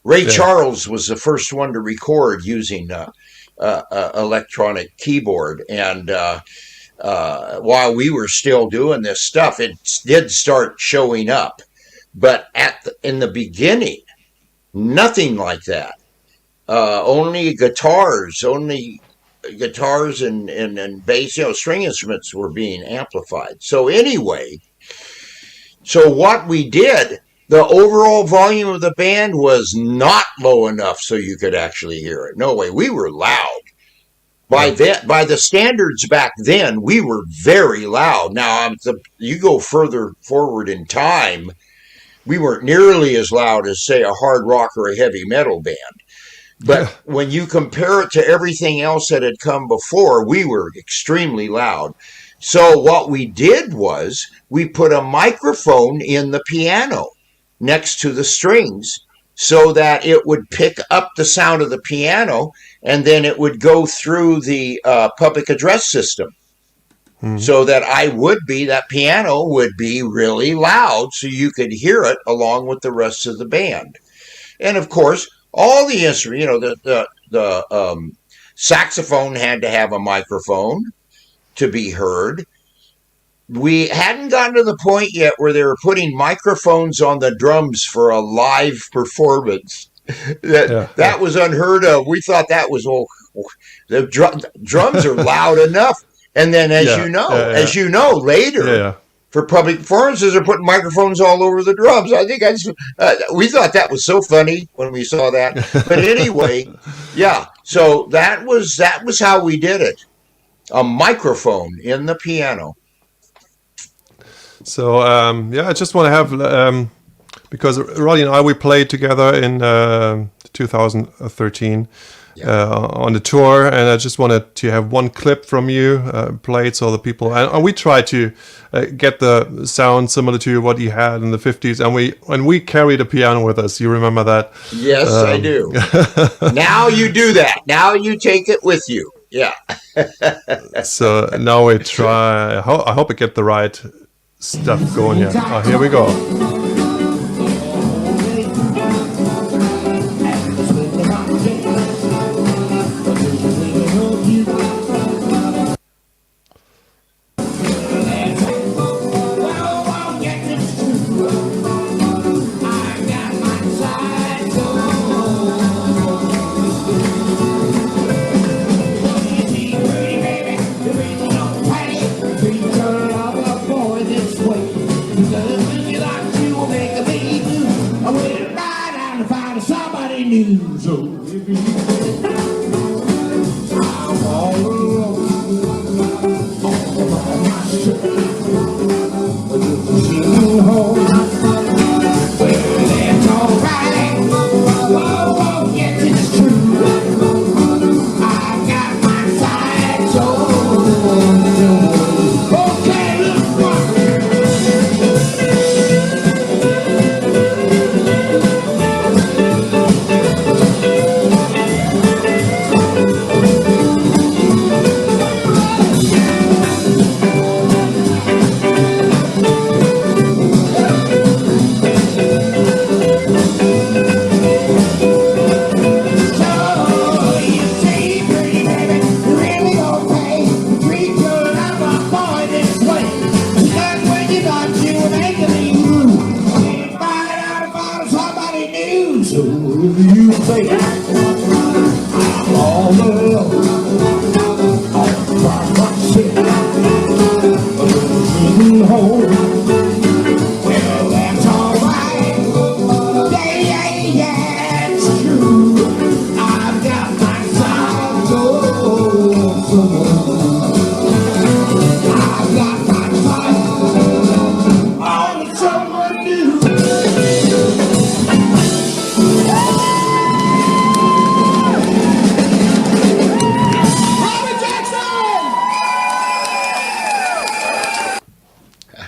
Ray Charles was the first one to record using electronic keyboard. And while we were still doing this stuff, it did start showing up. But in the beginning, nothing like that. Only guitars and bass, string instruments were being amplified. So anyway, what we did, the overall volume of the band was not low enough so you could actually hear it. No way. We were loud. By the standards back then, we were very loud. Now, you go further forward in time, we weren't nearly as loud as, say, a hard rock or a heavy metal band. But when you compare it to everything else that had come before, we were extremely loud. So what we did was we put a microphone in the piano next to the strings so that it would pick up the sound of the piano, and then it would go through the public address system. Mm-hmm. So that that piano would be really loud so you could hear it along with the rest of the band. And of course, all the instruments, the saxophone had to have a microphone to be heard. We hadn't gotten to the point yet where they were putting microphones on the drums for a live performance. That was unheard of. We thought that was, the drums are loud enough. And then, as you know, later, for public performances, they're putting microphones all over the drums. I think we thought that was so funny when we saw that. But anyway, so that was how we did it. A microphone in the piano. So I just want to have because Roddy and I, we played together in 2013 on the tour, and I just wanted to have one clip from you played so the people, and we tried to get the sound similar to what you had in the 50s, and we carried a piano with us. You remember that? Yes, I do. Now you do that. Now you take it with you. Yeah. So now we try. I hope I get the right stuff going here. Oh, here we go.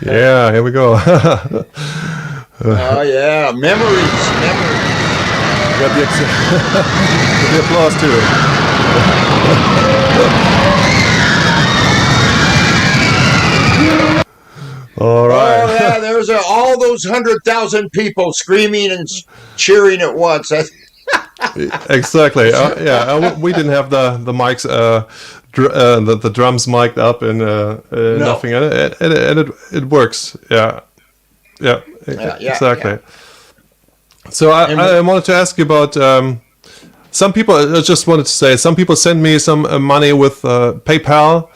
Yeah, here we go. Oh yeah, memories. Got the, the applause too. All right. Oh yeah, there's all those 100,000 people screaming and cheering at once. Exactly. We didn't have the mics, the drums mic'd up and nothing, and it works. Yeah, exactly. Yeah. So I wanted to ask you about some people. I just wanted to say some people send me some money with PayPal.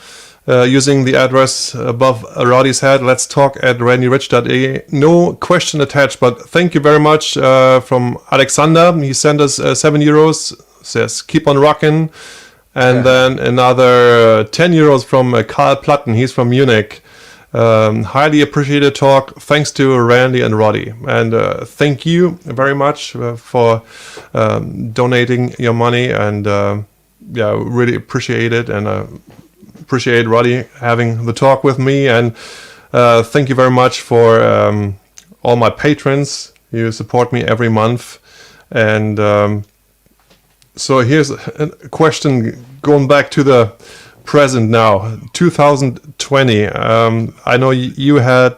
Using the address above Roddy's head, let's talk at randyrich.de. No question attached, but thank you very much from Alexander. He sent us €7, says keep on rocking. And then another €10 from Karl Platten. He's from Munich. Highly appreciated talk. Thanks to Randy and Roddy. And thank you very much for donating your money. And really appreciate it. And appreciate Roddy having the talk with me, and thank you very much for all my patrons. You support me every month, and so here's a question going back to the present now, 2020. I know you're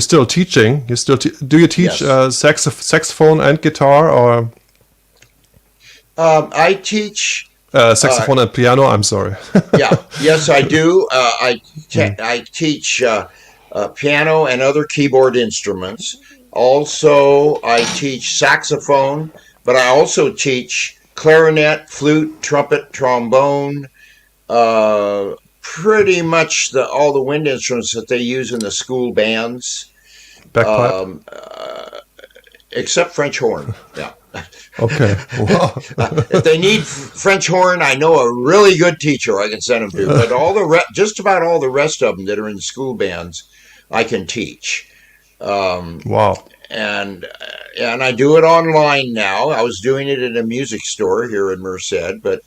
still teaching. Do you teach saxophone and guitar, or I teach. Saxophone and piano. I'm sorry. Yes, I do. I teach piano and other keyboard instruments. Also, I teach saxophone, but I also teach clarinet, flute, trumpet, trombone. Pretty much all the wind instruments that they use in the school bands. Bagpipe. Except French horn. Yeah. Okay. Wow. If they need French horn, I know a really good teacher I can send them to. But just about all the rest of them that are in school bands, I can teach. Wow. And I do it online now. I was doing it in a music store here in Merced, but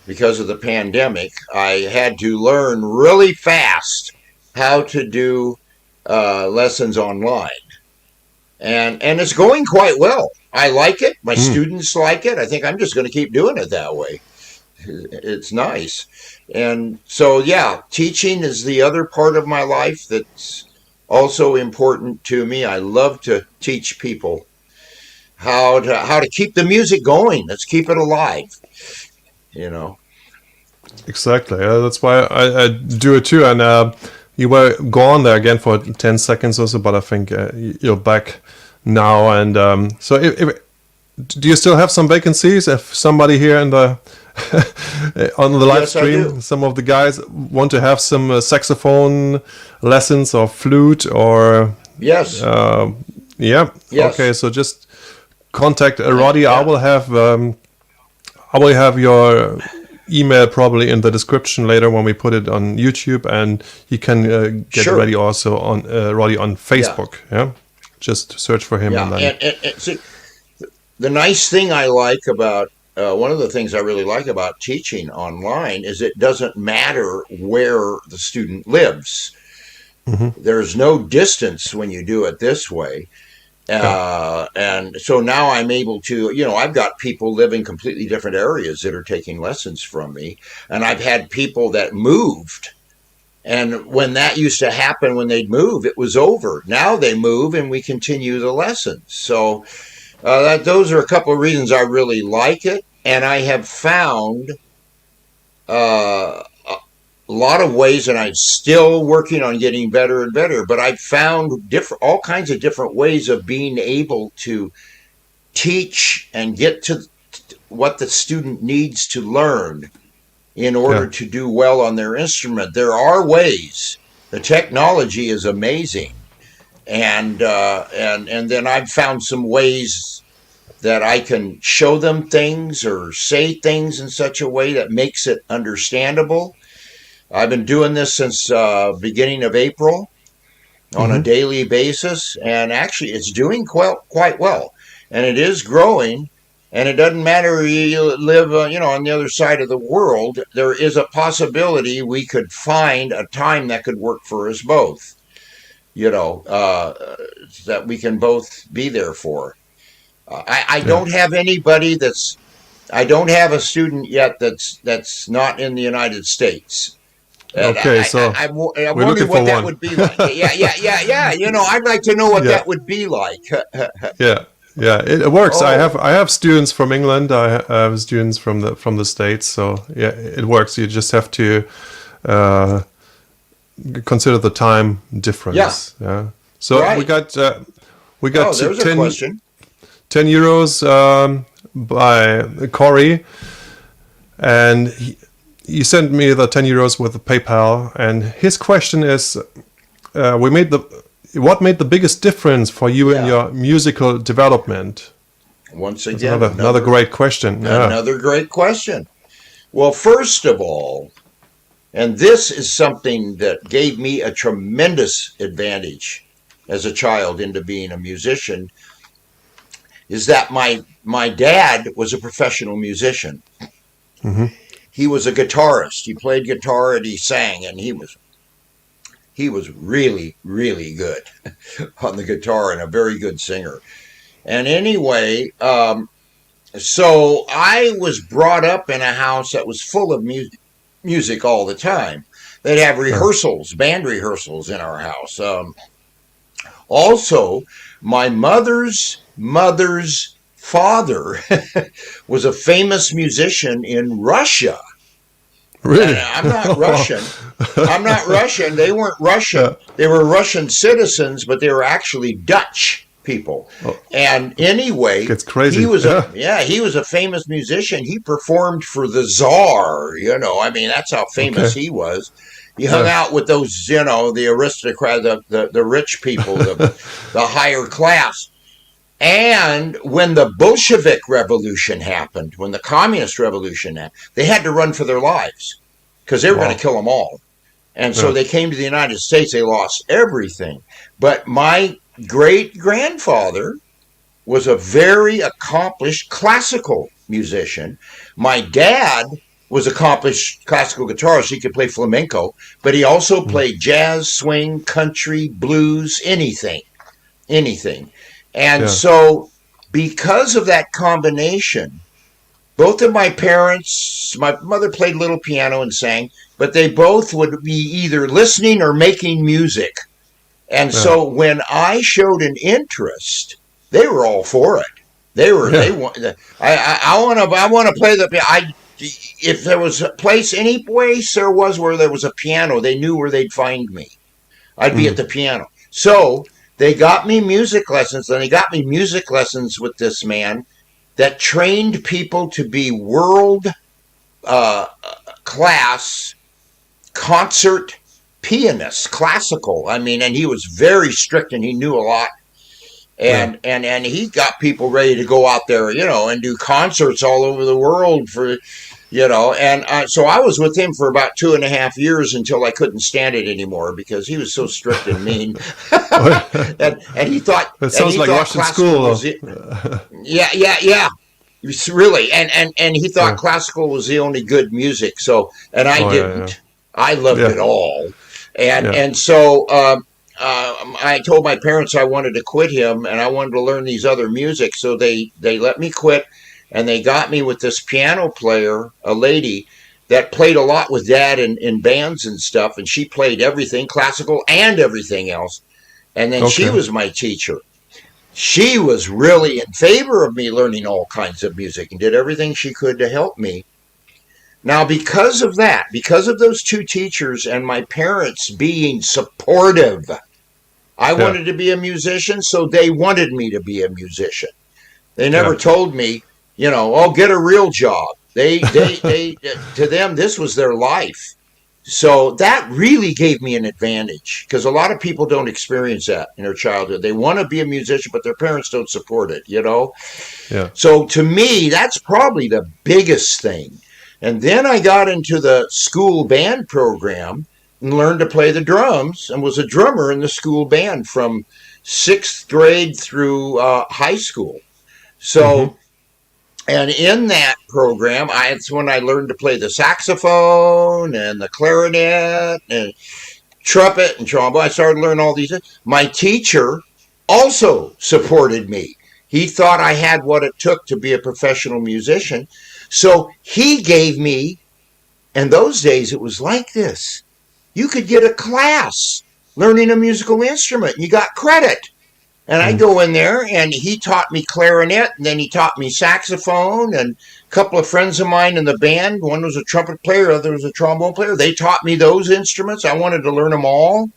because of the pandemic, I had to learn really fast how to do lessons online. And it's going quite well. I like it. My students like it. I think I'm just going to keep doing it that way. It's nice. And so, teaching is the other part of my life that's also important to me. I love to teach people how to keep the music going. Let's keep it alive. Exactly. That's why I do it too. And you were gone there again for 10 seconds or so, but I think you're back now. And so do you still have some vacancies? If somebody here in the on the live stream, some of the guys want to have some saxophone lessons or flute or yes. Yes. Okay, so just contact Roddy. Yeah. I will have your email probably in the description later when we put it on YouTube, and you can get Roddy also on Roddy on Facebook. Yeah, just search for him. Yeah, and see, the nice thing I like about one of the things I really like about teaching online is it doesn't matter where the student lives. Mm-hmm. There's no distance when you do it this way. And so now I'm able to, I've got people live in completely different areas that are taking lessons from me. And I've had people that moved. And when that used to happen, when they'd move, it was over. Now they move and we continue the lessons. So those are a couple of reasons I really like it. And I have found a lot of ways, and I'm still working on getting better and better, but I've found all kinds of different ways of being able to teach and get to what the student needs to learn in order to do well on their instrument. There are ways. The technology is amazing. And then I've found some ways that I can show them things or say things in such a way that makes it understandable. I've been doing this since beginning of April on a daily basis, and actually it's doing quite well. And it is growing, And it doesn't matter you live, on the other side of the world. There is a possibility we could find a time that could work for us both. That we can both be there for. I don't have anybody I don't have a student yet that's not in the United States. And Okay, so I we're wonder looking what for that one. would be like. Yeah. I'd like to know what Yeah. that would be like. Yeah, yeah, it works. I Oh, have students from England. I have students from the States. So yeah, it works. You just have to uh, consider the time yeah, difference. Yeah. So right. we got Oh, there's a 10, question. 10 euros by Corey, and he sent me the 10 euros with the PayPal. And his question is, what made the biggest difference for you in Yeah. your musical development? Once That's again, another great question. Yeah. another great question. Well, first of all, and this is something that gave me a tremendous advantage as a child into being a musician, is that my dad was a professional musician. Hmm. He was a guitarist. He played guitar and he sang, and he was really, really good on the guitar and a very good singer. And anyway, so I was brought up in a house that was full of music all the time. They'd have Yeah. rehearsals, band rehearsals in our house. Also, my mother's father was a famous musician in Russia. And Really? I'm not Russian. I'm not Russian. They weren't Russian. Yeah. They were Russian citizens, but they were actually Dutch people. Oh, And anyway, gets crazy. Yeah. he was a famous musician. He performed for the Tsar. I mean, that's how famous Okay. he was. He hung Yeah. out with those, the aristocrat, the rich people, the higher class. And when the Bolshevik Revolution happened, when the Communist Revolution happened, they had to run for their lives because they were going Wow. to kill them all. And so Yeah. they came to the United States. They lost everything. But my great grandfather was a very accomplished classical musician. My dad was accomplished classical guitarist. He could play flamenco, but he also Mm. played jazz, swing, country, blues, anything. And Yeah. so, because of that combination, both of my parents, my mother played a little piano and sang, but they both would be either listening or making music. And Yeah. so, when I showed an interest, they were all for it. They Yeah. want. I want to play the. If there was a place, any place there was where there was a piano, they knew where they'd find me. I'd be at Mm. the piano. So they got me music lessons, and they got me music lessons with this man that trained people to be world uh, class concert pianists, classical. I mean, and he was very strict, and he knew a lot. Yeah. And he got people ready to go out there, and do concerts all over the world so I was with him for about 2.5 years until I couldn't stand it anymore because he was so strict and mean. and he thought It sounds like Russian classical school. was it. Yeah. It's really, and he thought Yeah. classical was the only good music. So, and I Oh, yeah, didn't. I loved yeah. it all, and Yeah. and so I told my parents I wanted to quit him, and I wanted to learn these other music. So they let me quit, and they got me with this piano player, a lady that played a lot with dad in bands and stuff, and she played everything, classical and everything else. And then she Okay. was my teacher. She was really in favor of me learning all kinds of music and did everything she could to help me. Now, because of that, because of those two teachers and my parents being supportive, I Yeah. wanted to be a musician, so they wanted me to be a musician. They never Yeah. told me, oh, get a real job. They to them, this was their life. So that really gave me an advantage because a lot of people don't experience that in their childhood. They want to be a musician, but their parents don't support it. Yeah. So to me, that's probably the biggest thing. And then I got into the school band program and learned to play the drums and was a drummer in the school band from 6th grade through high school. Hmm. So And in that program, it's when I learned to play the saxophone and the clarinet and trumpet and trombone. I started learning all these. My teacher also supported me. He thought I had what it took to be a professional musician. So he gave me, in those days it was like this. You could get a class learning a musical instrument. You got credit. And I go in there, and he taught me clarinet, and then he taught me saxophone, and a couple of friends of mine in the band, one was a trumpet player, the other was a trombone player. They taught me those instruments. I wanted to learn them all.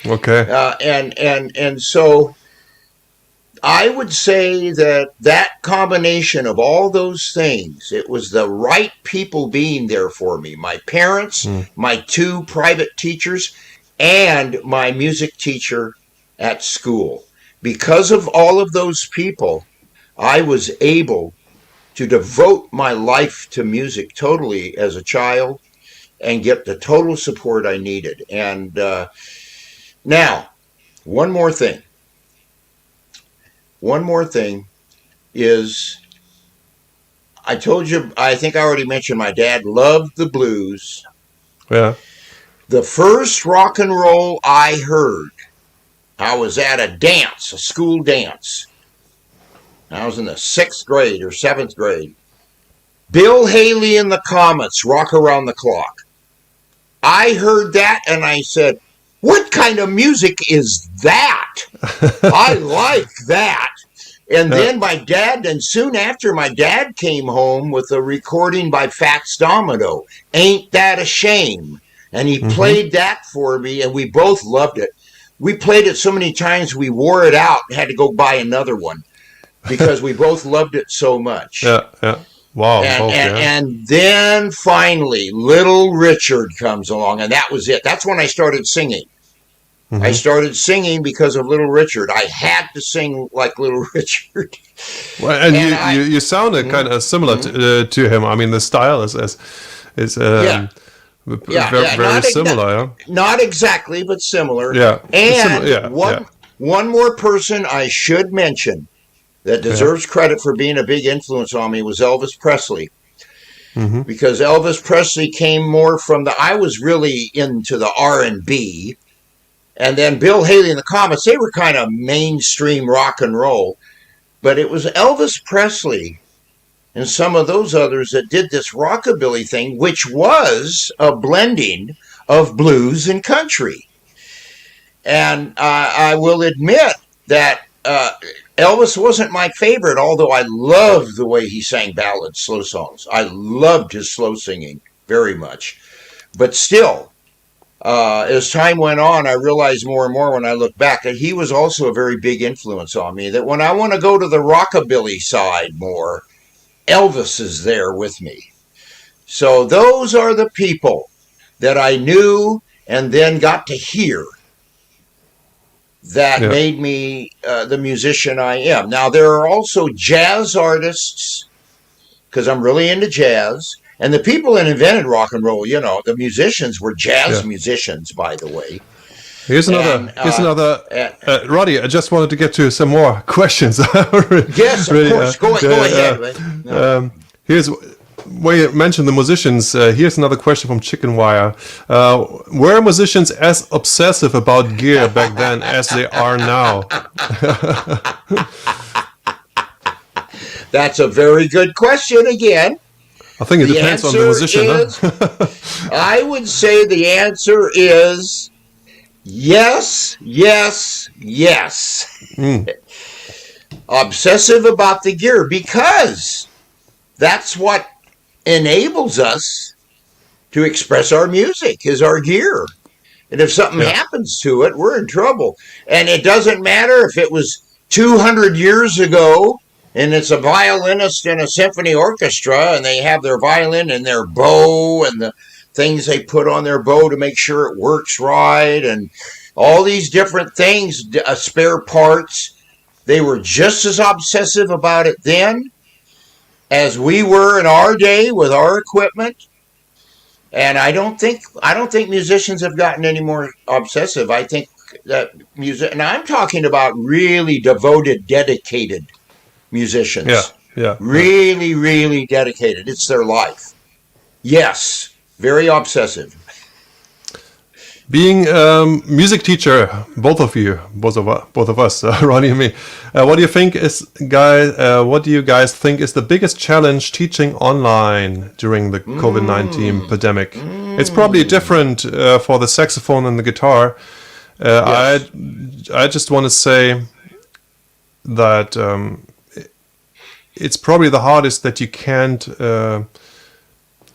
Okay. And so I would say that combination of all those things, it was the right people being there for me. My parents, my 2 private teachers, and my music teacher at school. Because of all of those people, I was able to devote my life to music totally as a child and get the total support I needed. And now, one more thing. One more thing is, I told you, I think I already mentioned my dad loved the blues. Yeah. The first rock and roll I heard, I was at a dance, a school dance. I was in the 6th grade or 7th grade. Bill Haley and the Comets, Rock Around the Clock. I heard that and I said, what kind of music is that? I like that. And then my dad, and soon after, my dad came home with a recording by Fats Domino, Ain't That a Shame? And he played that for me, and we both loved it. We played it so many times we wore it out and had to go buy another one because we both loved it so much. Yeah. Wow. And then finally, Little Richard comes along, and that was it. That's when I started singing. I started singing because of Little Richard. I had to sing like Little Richard. Well, and you sounded kind of similar to him. I mean, the style is very similar. Not exactly, but similar. Yeah. And one more person I should mention that deserves credit for being a big influence on me was Elvis Presley. Because Elvis Presley came more from I was really into the R&B. And then Bill Haley and the Comets, they were kind of mainstream rock and roll. But it was Elvis Presley and some of those others that did this rockabilly thing, which was a blending of blues and country. And I will admit that Elvis wasn't my favorite, although I loved the way he sang ballads, slow songs. I loved his slow singing very much. But still, as time went on, I realized more and more when I look back that he was also a very big influence on me. That when I want to go to the rockabilly side more, Elvis is there with me. So those are the people that I knew and then got to hear that made me the musician I am. Now, there are also jazz artists, because I'm really into jazz. And the people that invented rock and roll, the musicians were jazz musicians, by the way. Here's another. Roddy, I just wanted to get to some more questions. Yes, of course. Go ahead. Here's where you mentioned the musicians. Here's another question from Chicken Wire. Were musicians as obsessive about gear back then as they are now? That's a very good question again. I think it depends on the musician. I would say the answer is yes. Obsessive about the gear, because that's what enables us to express our music, is our gear. And if something happens to it, we're in trouble. And it doesn't matter if it was 200 years ago and it's a violinist in a symphony orchestra and they have their violin and their bow and the things they put on their bow to make sure it works right and all these different things, spare parts. They were just as obsessive about it then as we were in our day with our equipment. And I don't think musicians have gotten any more obsessive. I think that and I'm talking about really devoted, dedicated musicians. Yeah. Really, really dedicated. It's their life. Yes, very obsessive. Being music teacher, both of us, Ronnie and me. What do you think is, guys? What do you guys think is the biggest challenge teaching online during the COVID-19 pandemic? It's probably different for the saxophone and the guitar. Yes. I just want to say that it's probably the hardest that you can't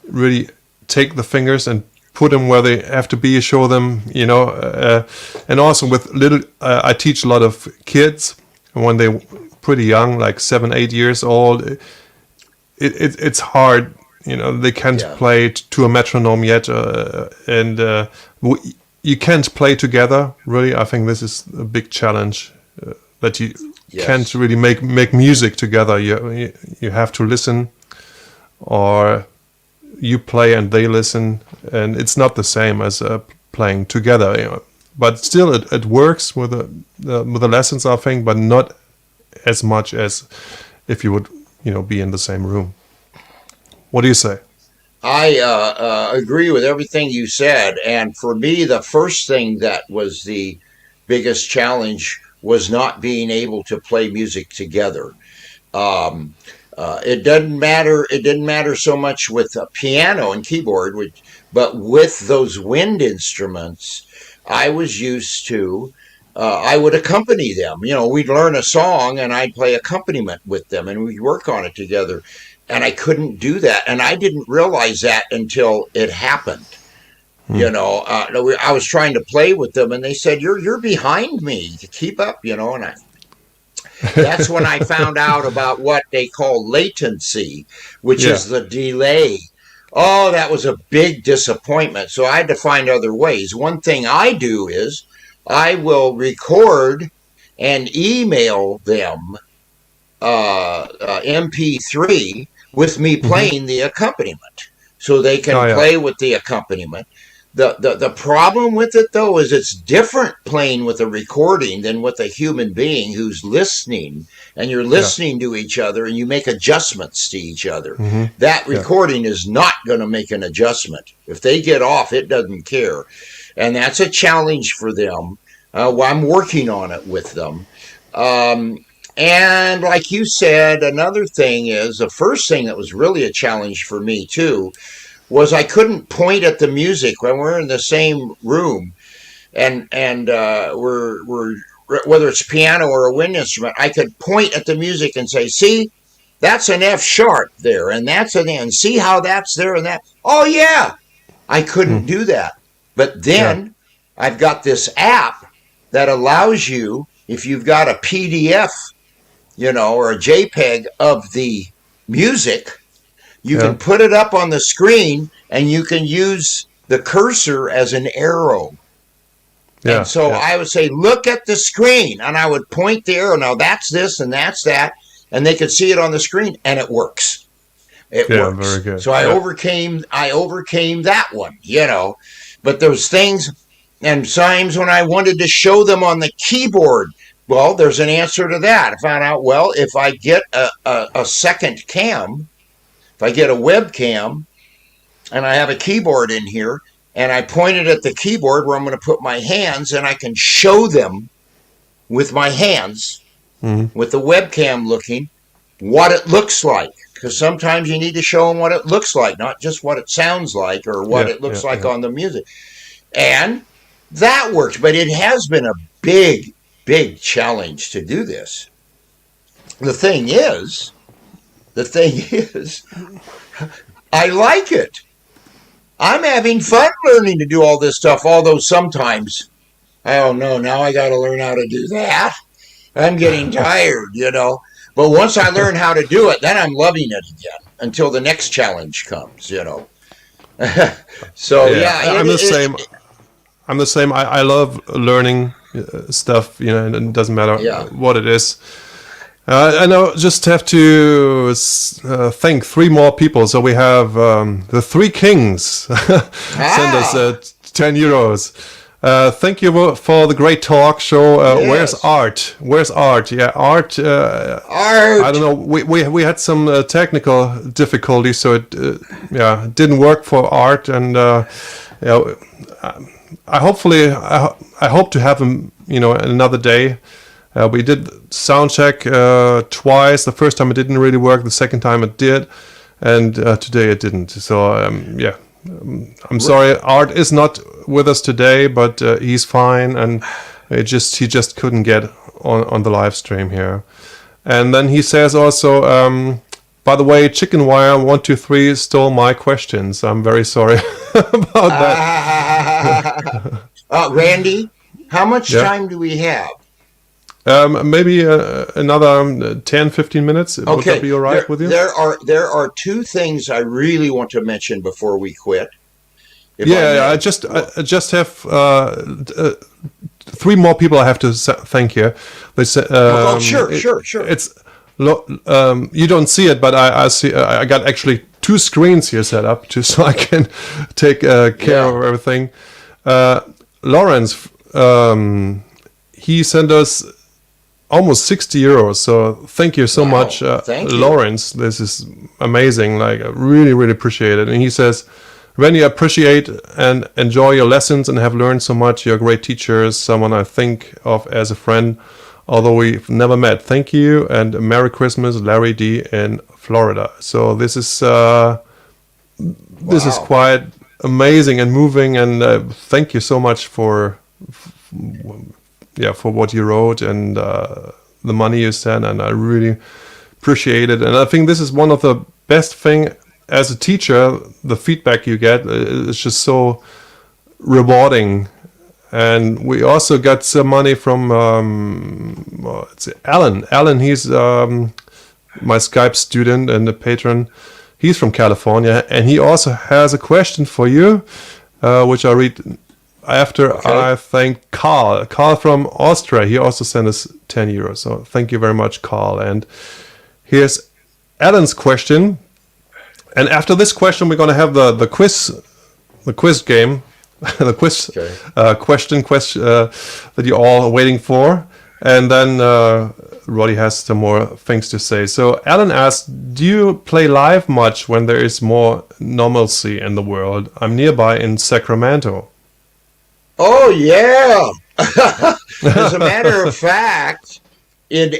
really take the fingers and put them where they have to be, show them, and also with little, I teach a lot of kids when they're pretty young, like 7, 8 years old. It's hard, they can't play to a metronome yet, and you can't play together. Really, I think this is a big challenge, that you can't really make music together. You have to listen, or you play and they listen, and it's not the same as playing together. But still, it works with the lessons, I think, but not as much as if you would, be in the same room. What do you say? I agree with everything you said. And for me, the first thing that was the biggest challenge was not being able to play music together. It doesn't matter. It didn't matter so much with a piano and keyboard, but with those wind instruments, I was used to. I would accompany them. We'd learn a song, and I'd play accompaniment with them, and we'd work on it together. And I couldn't do that, and I didn't realize that until it happened. I was trying to play with them, and they said, "You're behind me. Keep up," and that's when I found out about what they call latency, which is the delay. Oh, that was a big disappointment. So I had to find other ways. One thing I do is I will record and email them MP3 with me playing the accompaniment, so they can play with the accompaniment. The problem with it, though, is it's different playing with a recording than with a human being who's listening, and you're listening to each other, and you make adjustments to each other. That recording is not going to make an adjustment. If they get off, it doesn't care. And that's a challenge for them. I'm working on it with them. And like you said, another thing is, the first thing that was really a challenge for me, too, was I couldn't point at the music when we're in the same room, and we're whether it's piano or a wind instrument. I could point at the music and say, "See, that's an F sharp there, and that's an N. See how that's there and that." Oh yeah, I couldn't do that. But then I've got this app that allows you, if you've got a PDF, or a JPEG of the music, you can put it up on the screen, and you can use the cursor as an arrow. And so I would say, "Look at the screen," and I would point the arrow. Now that's this and that's that, and they could see it on the screen, and it works. It works. Very good. So I overcame that one, But there's things, and times when I wanted to show them on the keyboard. Well, there's an answer to that. I found out, if I get a second cam, if I get a webcam, and I have a keyboard in here, and I point it at the keyboard where I'm going to put my hands, and I can show them with my hands, with the webcam looking, what it looks like. Because sometimes you need to show them what it looks like, not just what it sounds like or what it looks like on the music. And that works, but it has been a big, big challenge to do this. The thing is, I like it. I'm having fun learning to do all this stuff, although sometimes, oh no, now I got to learn how to do that. I'm getting tired, But once I learn how to do it, then I'm loving it again until the next challenge comes, So, I'm the same. I'm the same. I love learning stuff, and it doesn't matter what it is. And I just have to thank 3 more people. So we have the 3 Kings send us 10 euros. Thank you for the great talk show. Where's Yes. Art? Where's Art? Yeah, Art. I Art. don't know. We had some technical difficulties, so it didn't work for Art, and yeah, I hope to have him another day. We did sound check twice. The first time it didn't really work. The second time it did, and today it didn't. So yeah. I'm sorry, Art is not with us today, but he's fine, and he just couldn't get on the live stream here. And then he says also, by the way, Chicken Wire 123 stole my questions. I'm very sorry about that. Randy, how much Yeah. time do we have? Maybe another 10, 15 minutes. Would Okay, that be all right with you? there are two things I really want to mention before we quit. If I Yeah, may. I just have three more people I have to thank here. They say, Sure. It's you don't see it, but I see. I got actually two screens here set up so I can take care of everything. Lawrence, he sent us almost 60 euros. So thank you so Wow, much, thank you. Lawrence. This is amazing. Like, I really, really appreciate it. And he says, Rennie, I appreciate and enjoy your lessons and have learned so much. You're a great teacher, someone I think of as a friend, although we've never met. Thank you, and Merry Christmas, Larry D. in Florida. So this is Wow. quite amazing and moving, and thank you so much for what you wrote and the money you sent, and I really appreciate it. And I think this is one of the best thing as a teacher. The feedback you get is just so rewarding. And we also got some money from it's Alan. Alan, he's my Skype student and a patron. He's from California, and he also has a question for you, which I read after. Okay. I thank Carl. Carl from Austria. He also sent us 10 euros. So thank you very much, Carl. And here's Alan's question. And after this question, we're going to have the quiz game, the quiz question that you're all waiting for. And then Roddy has some more things to say. So Alan asks, do you play live much when there is more normalcy in the world? I'm nearby in Sacramento. Oh, yeah. As a matter of fact, in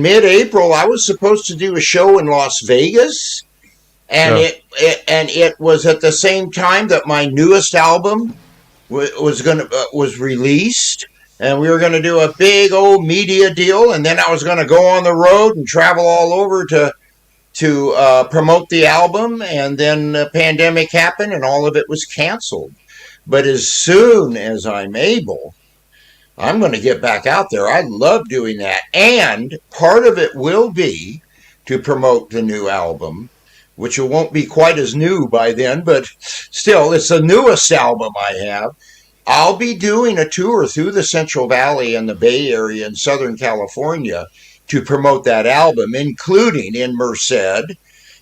mid-April, I was supposed to do a show in Las Vegas, and it was at the same time that my newest album was released, and we were going to do a big old media deal, and then I was going to go on the road and travel all over to promote the album, and then the pandemic happened, and all of it was canceled. But as soon as I'm able, I'm going to get back out there. I love doing that. And part of it will be to promote the new album, which it won't be quite as new by then, but still, it's the newest album I have. I'll be doing a tour through the Central Valley and the Bay Area in Southern California to promote that album, including in Merced,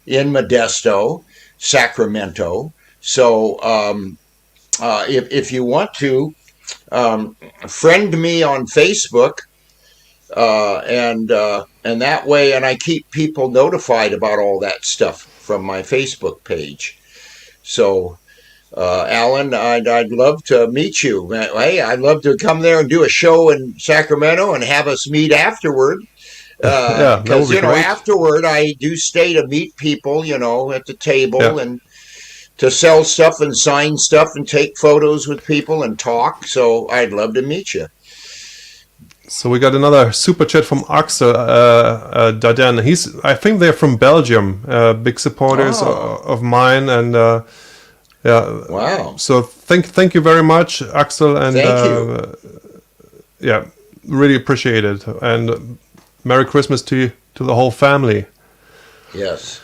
in Modesto, Sacramento. So if you want to, friend me on Facebook, and that way, and I keep people notified about all that stuff from my Facebook page. So, Alan, I'd love to meet you. Hey, I'd love to come there and do a show in Sacramento and have us meet afterward. That would Because be great. afterward I do stay to meet people, at the table, Yeah. and to sell stuff and sign stuff and take photos with people and talk. So I'd love to meet you. So we got another super chat from Axel Darden. I think they're from Belgium, big supporters of mine, and yeah. Wow. So thank you very much, Axel, and Thank you. yeah, really appreciate it, and Merry Christmas to the whole family. Yes.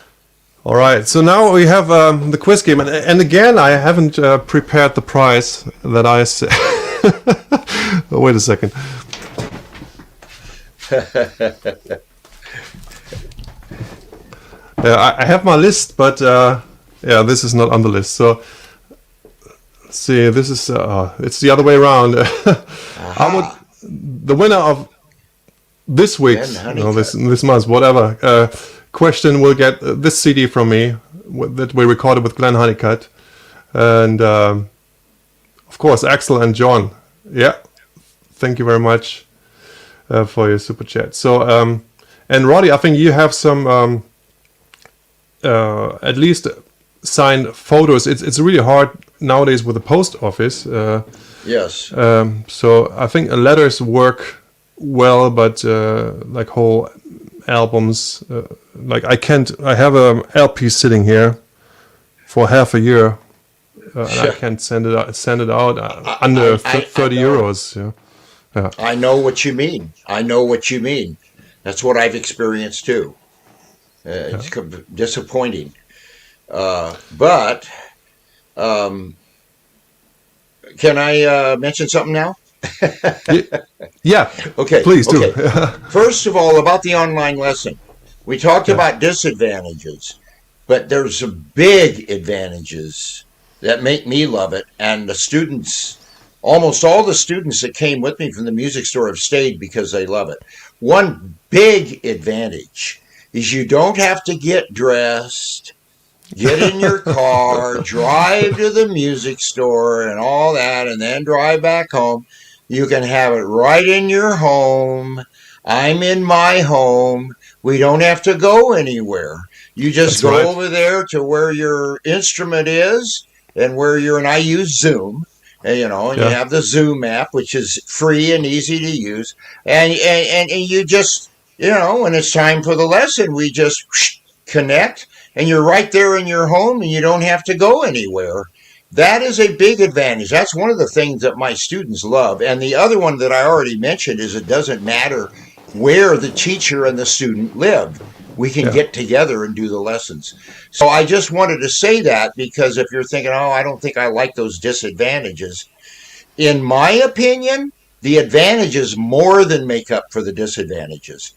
All right, so now we have the quiz game, and again, I haven't prepared the prize that I said. Oh, wait a second. I have my list, but yeah, this is not on the list. So let's see. This is it's the other way around. I would the winner of this week's, this month, whatever question will get this CD from me that we recorded with Glenn Honeycutt, and of course Axel and John. Yeah, thank you very much for your super chat. So and Roddy, I think you have some at least signed photos. It's really hard nowadays with the post office. Yes. So I think letters work well, but like whole albums, like I have a LP sitting here for half a year, and I can't send it out under 30 euros. Yeah. I know what you mean. That's what I've experienced too. It's disappointing. But can I mention something now? Yeah. Okay. Please do. First of all, about the online lesson, we talked about disadvantages, but there's some big advantages that make me love it. And the students, almost all the students that came with me from the music store have stayed because they love it. One big advantage is you don't have to get dressed, get in your car, drive to the music store and all that, and then drive back home. You can have it right in your home. I'm in my home. We don't have to go anywhere. You just go over there to where your instrument is and and I use Zoom, and you have the Zoom app, which is free and easy to use. And you just, when it's time for the lesson, we just connect, and you're right there in your home, and you don't have to go anywhere. That is a big advantage. That's one of the things that my students love. And the other one that I already mentioned is it doesn't matter where the teacher and the student live. We can get together and do the lessons. So I just wanted to say that, because if you're thinking, I don't think I like those disadvantages. In my opinion, the advantages more than make up for the disadvantages.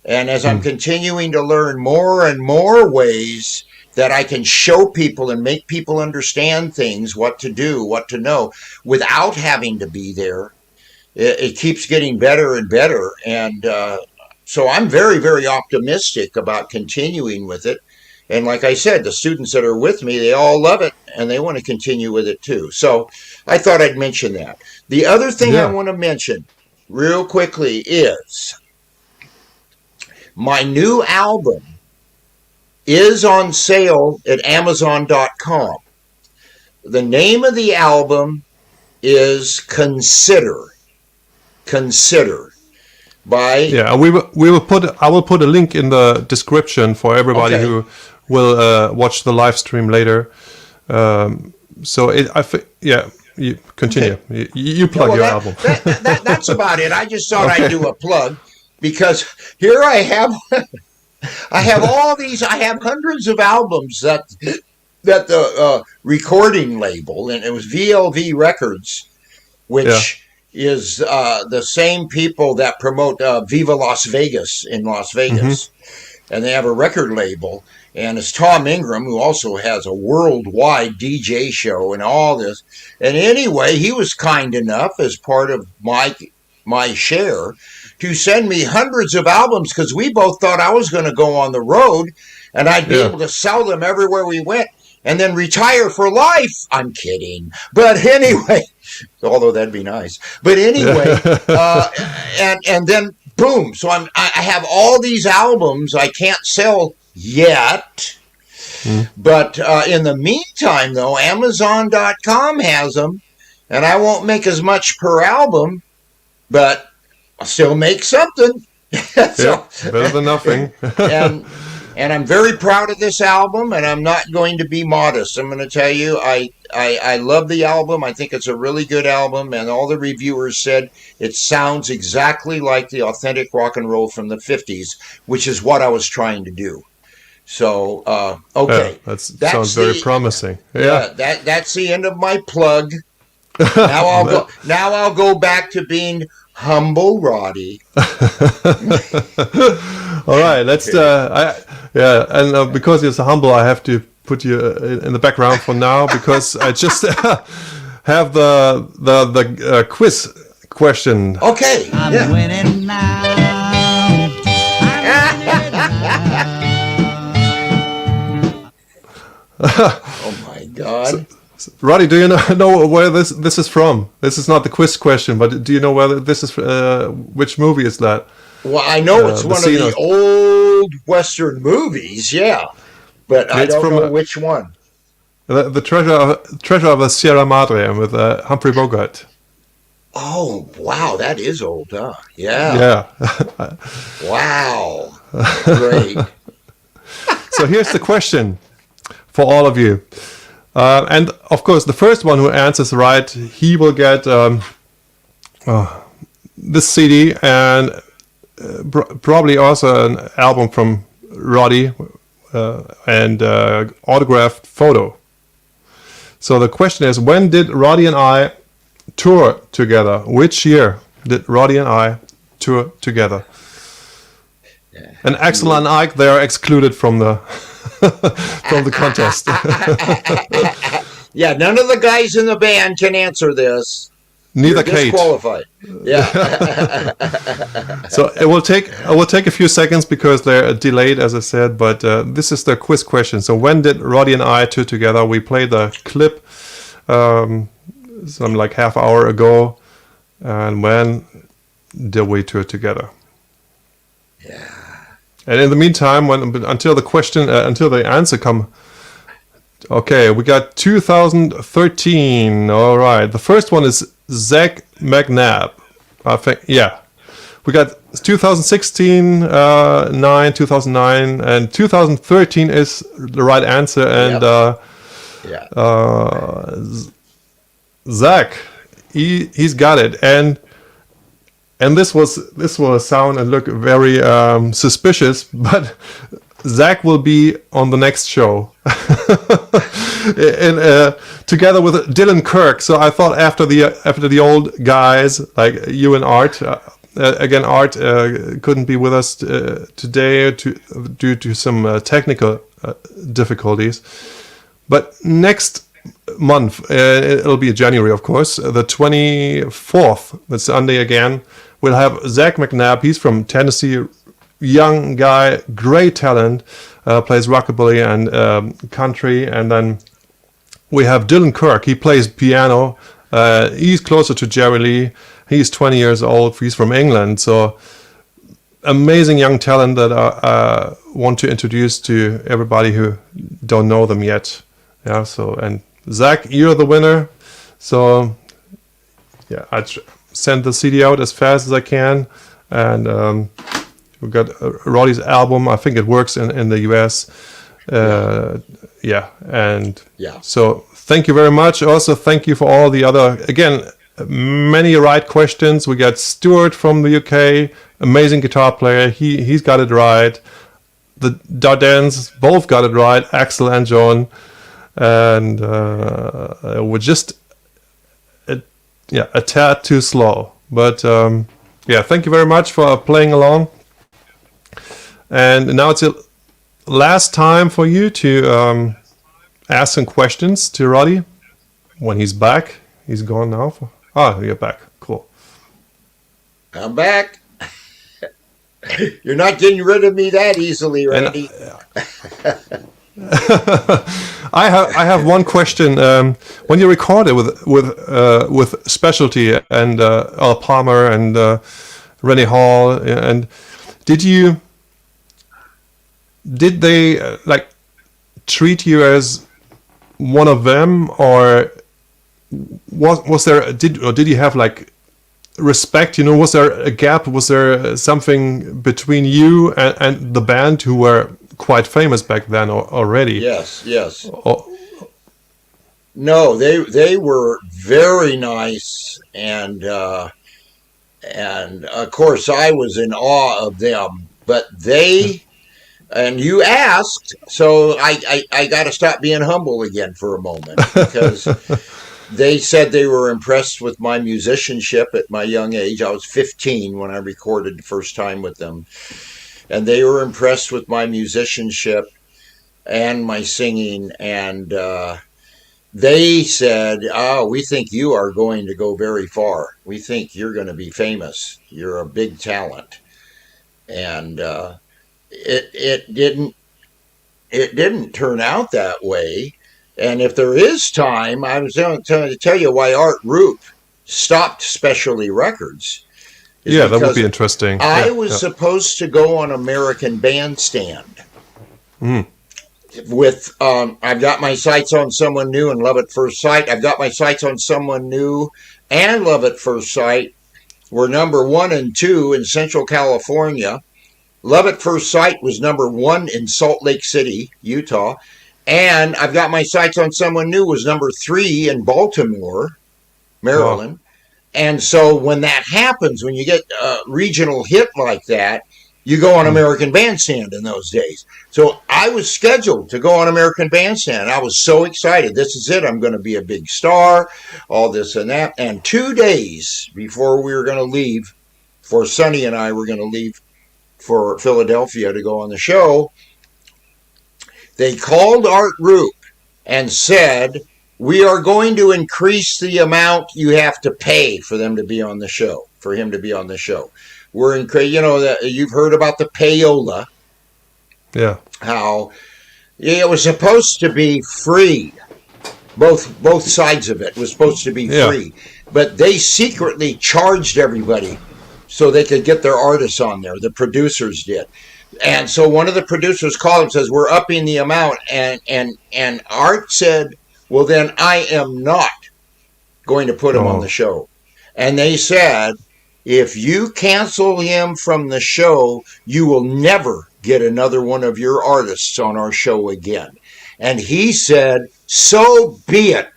And as I'm continuing to learn more and more ways that I can show people and make people understand things, what to do, what to know, without having to be there, it keeps getting better and better. And so I'm very, very optimistic about continuing with it. And like I said, the students that are with me, they all love it, and they want to continue with it too. So I thought I'd mention that. The other thing I want to mention real quickly is my new album is on sale at Amazon.com. The name of the album is Consider. By I will put a link in the description for everybody who will watch the live stream later. You continue. Okay. You plug your album. That's about it. I just thought I'd do a plug, because here I have all these. I have hundreds of albums that the recording label, and it was VLV Records, which is the same people that promote Viva Las Vegas in Las Vegas. And they have a record label. And it's Tom Ingram, who also has a worldwide DJ show and all this. And anyway, he was kind enough, as part of my share, to send me hundreds of albums, because we both thought I was going to go on the road and I'd be able to sell them everywhere we went and then retire for life. I'm kidding. But anyway, although that'd be nice. But anyway, and then boom. So I have all these albums I can't sell yet. But in the meantime, though, Amazon.com has them, and I won't make as much per album, but I'll still make something. Better than nothing. And I'm very proud of this album, and I'm not going to be modest. I'm going to tell you, I love the album. I think it's a really good album, and all the reviewers said it sounds exactly like the authentic rock and roll from the 50s, which is what I was trying to do. So, okay. That sounds very promising. That's the end of my plug. Now I'll go back to being humble Roddy. All right, let's because you're so humble, I have to put you in the background for now, because I just have the quiz question. Okay. I'm Yeah. winning now. I'm winning now. Oh my God. Roddy, do you know where this is from? This is not the quiz question, but do you know whether this is which movie is that? Well, I know it's the one of scene the of- old Western movies, yeah, but I It's don't from know a- which one. The treasure of the Sierra Madre with Humphrey Bogart. Oh, wow, that is old, huh? Yeah. Yeah. Wow. Great. So here's the question for all of you. And of course, the first one who answers right, he will get this CD and probably also an album from Roddy and autographed photo. So the question is, when did Roddy and I tour together? Which year did Roddy and I tour together? And Axel and Ike, they are excluded from the from the contest. Yeah, none of the guys in the band can answer this. Neither You're Kate. disqualified. Yeah. So it will take a few seconds because they're delayed, as I said. But this is the quiz question. So when did Roddy and I tour together? We played the clip some like half hour ago. And when did we tour together? Yeah. And in the meantime, until the answer come. Okay, we got 2013. All right, the first one is Zach McNabb. I think, yeah. We got 2016, 2009, and 2013 is the right answer. And Yeah. Zach, he's got it. And this will sound and look very suspicious, but Zach will be on the next show, and together with Dylan Kirk. So I thought after the old guys like you and Art, again Art couldn't be with us today due to some technical difficulties, but next month, it'll be January, of course, the 24th, that's Sunday again. We'll have Zach McNabb. He's from Tennessee, young guy, great talent, plays rockabilly and country. And then we have Dylan Kirk. He plays piano. He's closer to Jerry Lee. He's 20 years old. He's from England. So amazing young talent that I want to introduce to everybody who don't know them yet. Yeah. So, and Zach, you're the winner. So yeah, send the CD out as fast as I can, and we got Roddy's album. I think it works in the US. Yeah, and Yeah. so thank you very much. Also, thank you for all the other, again, many right questions. We got Stuart from the UK, amazing guitar player. He's got it right. The Dardens both got it right, Axel and John, and we're just a tad too slow, but yeah, thank you very much for playing along. And now it's the last time for you to ask some questions to Roddy when he's back. He's gone now. You're back. Cool. I'm back. You're not getting rid of me that easily, Randy. I have one question. When you recorded with Specialty and Al Palmer and Rennie Hall, and did they like treat you as one of them, or was there did you have like respect? You know, was there a gap? Was there something between you and the band who were quite famous back then already? Yes. Oh, No, they were very nice, and of course I was in awe of them. But they, and you asked, so I got to stop being humble again for a moment, because they said they were impressed with my musicianship at my young age. I was 15 when I recorded the first time with them, and they were impressed with my musicianship and my singing, and they said, "Oh, we think you are going to go very far. We think you're going to be famous. You're a big talent." And it didn't turn out that way. And if there is time, I was going to tell you why Art Roop stopped Specialty Records. Yeah, that would be interesting. I was supposed to go on American Bandstand. With I've got my sights on Someone New and Love at First Sight. I've got my sights on Someone New and Love at First Sight. Were number 1 and 2 in Central California. Love at First Sight was number 1 in Salt Lake City, Utah. And I've got my sights on Someone New was number 3 in Baltimore, Maryland. Wow. And so when that happens, when you get a regional hit like that, you go on American Bandstand in those days. So I was scheduled to go on American Bandstand. I was so excited. This is it. I'm going to be a big star, all this and that. And 2 days before we were going to leave, for Sonny and I were going to leave for Philadelphia to go on the show, they called Art Roop and said, "We are going to increase the amount you have to pay for them to be on the show, for him to be on the show. We're you've heard about the payola." Yeah. How it was supposed to be free. Both sides of it was supposed to be free. But they secretly charged everybody so they could get their artists on there. The producers did. And so one of the producers called and says, "We're upping the amount." And Art said, "Well, then I am not going to put him on the show." And they said, "If you cancel him from the show, you will never get another one of your artists on our show again." And he said, "So be it,"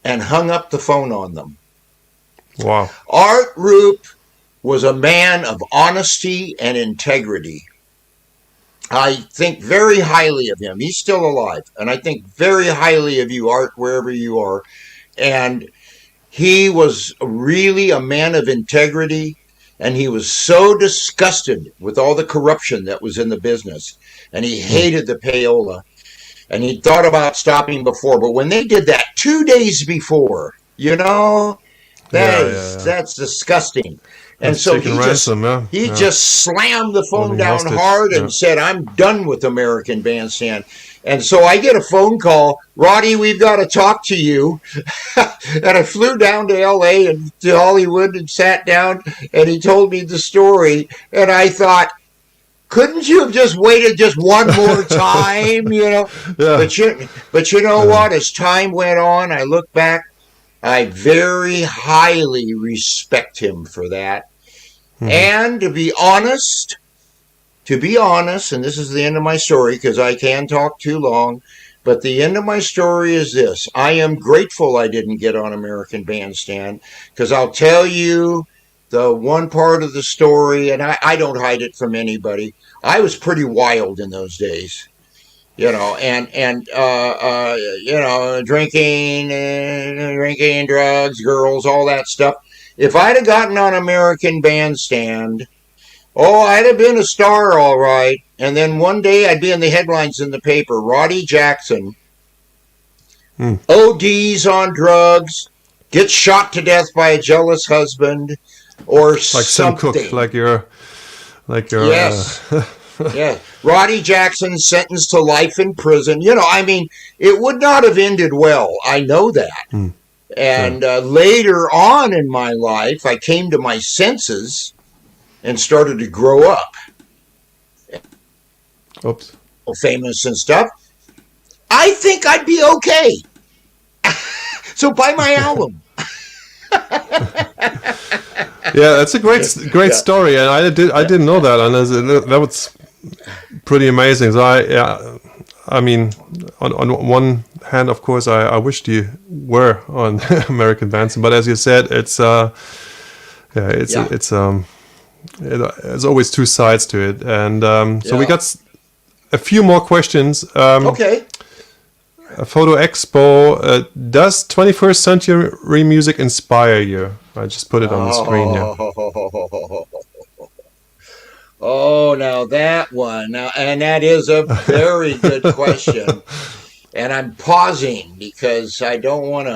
and hung up the phone on them. Wow. Art Roop was a man of honesty and integrity. I think very highly of him. He's still alive. And I think very highly of you, Art, wherever you are. And he was really a man of integrity. And he was so disgusted with all the corruption that was in the business. And he hated the payola. And he thought about stopping before. But when they did that 2 days before, that's disgusting. And so he just slammed the phone down hard and said, "I'm done with American Bandstand." And so I get a phone call, "Roddy, we've got to talk to you." And I flew down to LA and to Hollywood and sat down, and he told me the story. And I thought, couldn't you have just waited just one more time, Yeah. But you know what? As time went on, I look back, I very highly respect him for that. Mm-hmm. And to be honest, and this is the end of my story because I can talk too long, but the end of my story is this. I am grateful I didn't get on American Bandstand because I'll tell you the one part of the story, and I don't hide it from anybody. I was pretty wild in those days. Drinking, drugs, girls, all that stuff. If I'd have gotten on American Bandstand, I'd have been a star, all right. And then one day I'd be in the headlines in the paper. Roddy Jackson ODs on drugs, gets shot to death by a jealous husband, or like something. Sam Cooke, like your yes. Yeah, Roddy Jackson sentenced to life in prison. It would not have ended well. I know that. And later on in my life, I came to my senses and started to grow up. Oops. Famous and stuff. I think I'd be okay. So buy my album. Yeah, that's a great story, and I didn't know that, and that was pretty amazing. So I mean, on one hand, of course, I wished you were on American Bandstand, but as you said, there's always two sides to it, and so we got a few more questions. Okay. A photo expo. Does 21st century music inspire you? I just put it on the screen here. Oh, now that one. And that is a very good question. And I'm pausing because I don't want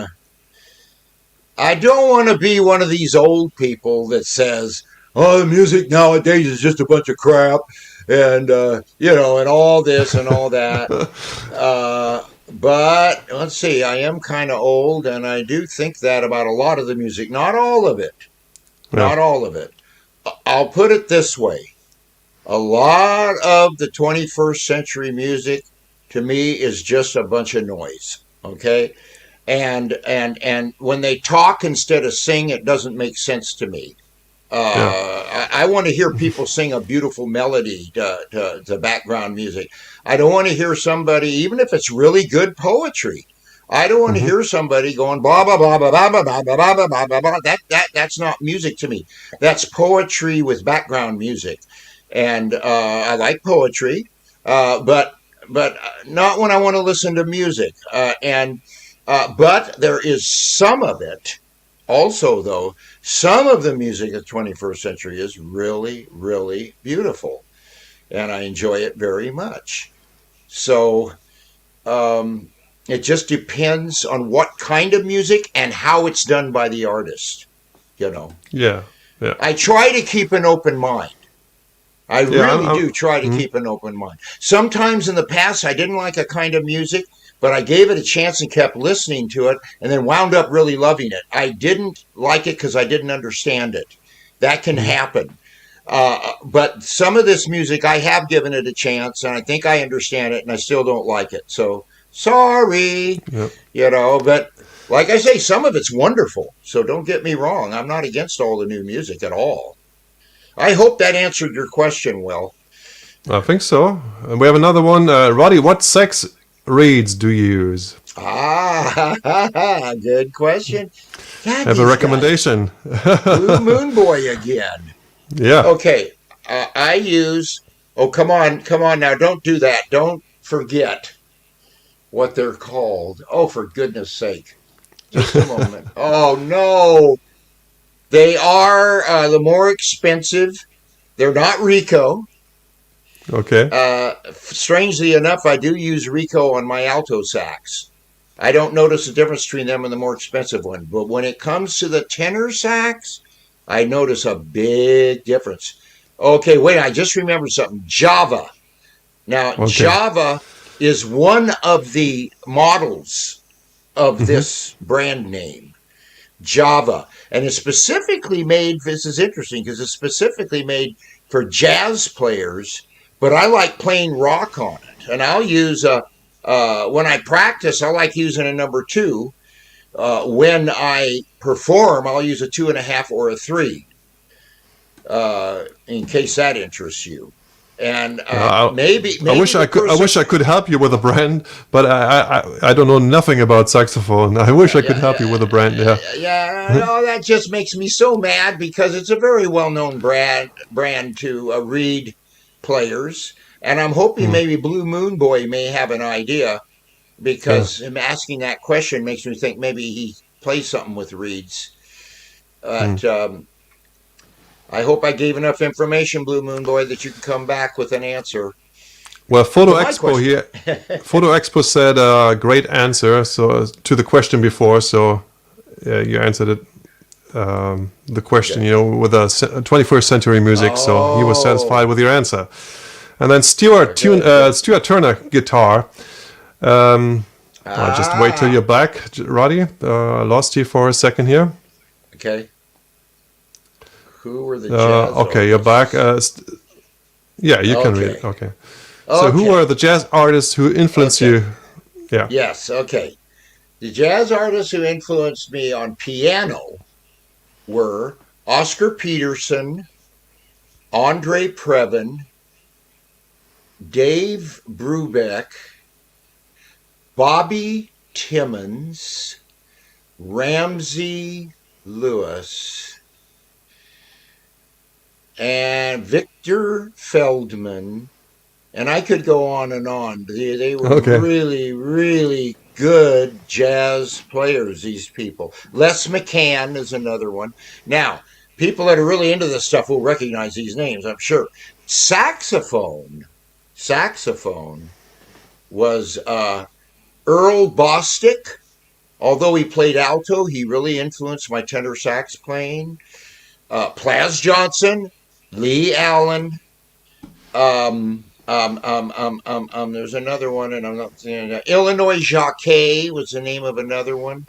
to be one of these old people that says, "Oh, the music nowadays is just a bunch of crap," and and all this and all that. But let's see, I am kind of old, and I do think that about a lot of the music. Not all of it. Yeah. Not all of it. I'll put it this way: a lot of the 21st century music, to me, is just a bunch of noise. Okay, and when they talk instead of sing, it doesn't make sense to me. Yeah. I want to hear people sing a beautiful melody to background music. I don't want to hear somebody, even if it's really good poetry. I don't want to Hmm. hear somebody going blah blah blah blah blah blah blah blah blah blah blah blah. That's not music to me. That's poetry with background music, and I like poetry, but not when I want to listen to music. But there is some of it. Also, though, some of the music of the 21st century is really, really beautiful, and I enjoy it very much. So um, it just depends on what kind of music and how it's done by the artist. You know, Yeah. Yeah. I try to keep an open mind. I Yeah. really do try to Mhm. keep an open mind. Sometimes in the past, I didn't like a kind of music, but I gave it a chance and kept listening to it and then wound up really loving it. I didn't like it because I didn't understand it. That can Mhm. happen. But some of this music, I have given it a chance and I think I understand it and I still don't like it. So sorry, Yeah. but like I say, some of it's wonderful. So don't get me wrong. I'm not against all the new music at all. I hope that answered your question well. I think so. And we have another one. Roddy, what sex reeds do you use? Good question. I God, have a these guys. recommendation. Blue Moon Boy again. Yeah. Okay, I use. Oh, come on now! Don't do that. Don't forget what they're called. Oh, for goodness sake! Just a moment. Oh no, they are the more expensive. They're not Rico. Okay. Strangely enough, I do use Rico on my alto sax. I don't notice the difference between them and the more expensive one. But when it comes to the tenor sax, I notice a big difference. Okay, wait, I just remembered something. Java. Now, Okay. Java is one of the models of Hmm. this brand name, Java. And it's specifically made, this is interesting because it's specifically made for jazz players, but I like playing rock on it. And I'll use when I practice, I like using a number two. When I perform, I'll use a 2.5 or a three, in case that interests you. And Uh, I maybe wish I the could. I person, wish I could help you with a brand, but I don't know nothing about saxophone. I wish I could yeah, help you with a brand. yeah, Yeah. yeah, no, that just makes me so mad because it's a very well-known brand to reed players, and I'm hoping Mm. maybe Blue Moon Boy may have an idea Yeah. because him asking that question makes me think maybe he plays something with reeds. Mm. But I hope I gave enough information, Blue Moon Boy, that you can come back with an answer Well, to Photo my Expo question. here. Photo Expo said great answer. So to the question before, so you answered it. The question, Okay. with the 21st century music. So he was satisfied Oh, with your answer. And then good, good. Stuart Turner guitar. Um, I'll just wait till you're Ah, back, Roddy. I lost you for a second here. okay. Who were the jazz Okay, you're back. artists? Yeah, you can read it. Okay. Okay. So who were Okay. the jazz artists who influenced Okay. you? Yeah. Yes. Okay. The jazz artists who influenced me on piano were Oscar Peterson, Andre Previn, Dave Brubeck, Bobby Timmons, Ramsey Lewis, and Victor Feldman. And I could go on and on. They were Okay. really, really good jazz players, these people. Les McCann is another one. Now, people that are really into this stuff will recognize these names, I'm sure. Saxophone. Saxophone was Earl Bostick. Although he played alto, he really influenced my tenor sax playing. Plaz Johnson, Lee Allen. There's another one, and I'm not saying Illinois Jacquet was the name of another one.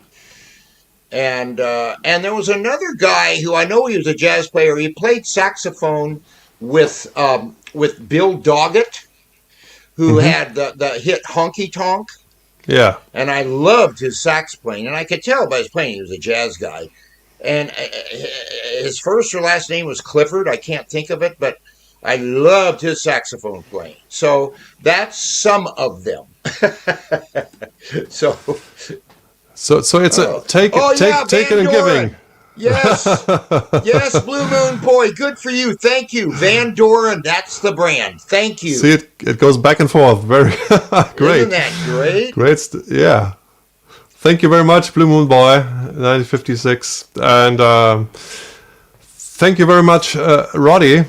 And there was another guy who I know he was a jazz player. He played saxophone with Bill Doggett, who had the hit Honky Tonk. Yeah. And I loved his sax playing, and I could tell by his playing he was a jazz guy. And his first or last name was Clifford. I can't think of it, but I loved his saxophone playing. So that's some of them. So it's a take it and giving. Yes, yes, Blue Moon Boy, good for you. Thank you, Van Doren. That's the brand. Thank you. See, it goes back and forth. Very great. Isn't that great? Great, yeah. Thank you very much, Blue Moon Boy, 1956, and thank you very much, Roddy.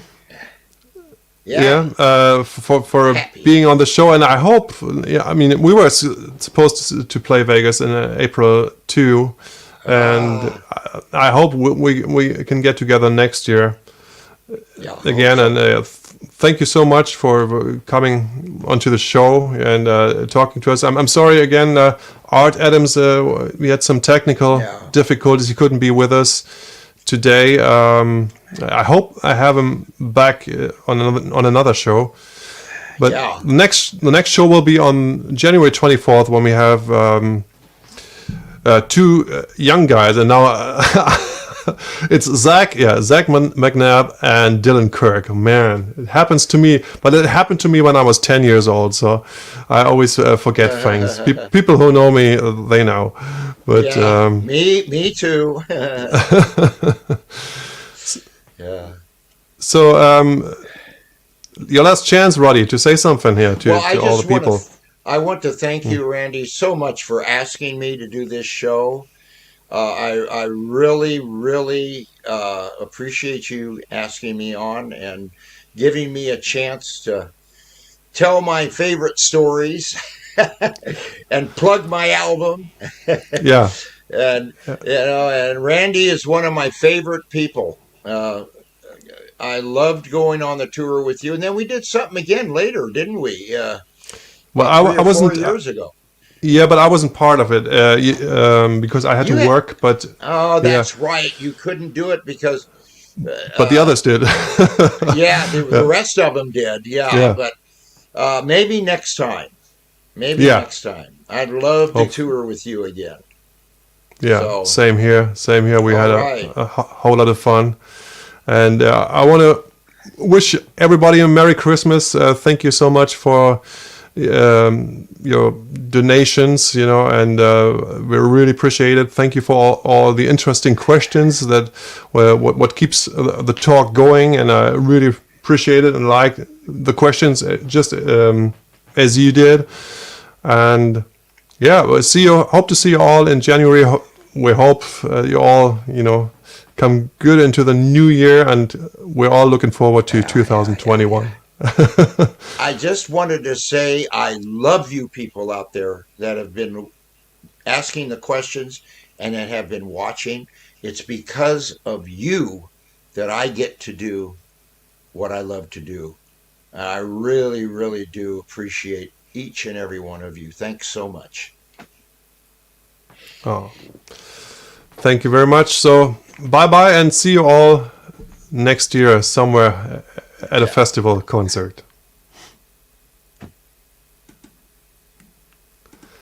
For being on the show, and I hope. Yeah, I mean, we were supposed to play Vegas in April too. And I hope we can get together next year again. And thank you so much for coming onto the show and talking to us. I'm sorry again, Art Adams. We had some technical difficulties. He couldn't be with us today. I hope I have him back on another show. But the next show will be on January 24th when we have. Two young guys, and now it's Zach McNabb and Dylan Kirk. Man, it happens to me, but it happened to me when I was 10 years old, so I always forget things. People who know me, they know. But me too. Yeah. So, your last chance, Roddy, to say something here to all the people. I want to thank you, Randy, so much for asking me to do this show. I really, really appreciate you asking me on and giving me a chance to tell my favorite stories and plug my album. Yeah. And and Randy is one of my favorite people. I loved going on the tour with you, and then we did something again later, didn't we? Well, I wasn't 4 years ago. Yeah, but I wasn't part of it because I had to work. But that's right. You couldn't do it because. But the others did. The rest of them did. Yeah. But maybe next time. Next time. I'd love to tour with you again. Yeah, so, same here. We had a whole lot of fun, and I want to wish everybody a Merry Christmas. Thank you so much for. Your donations, and we really appreciate it. Thank you for all the interesting questions that what keeps the talk going, and I really appreciate it and like the questions just as you did. And we'll see you. Hope to see you all in January. We hope you all come good into the new year, and we're all looking forward to 2021. I just wanted to say I love you people out there that have been asking the questions and that have been watching. It's because of you that I get to do what I love to do. I really, really do appreciate each and every one of you. Thanks so much. Oh, thank you very much. So bye-bye and see you all next year somewhere at a festival concert.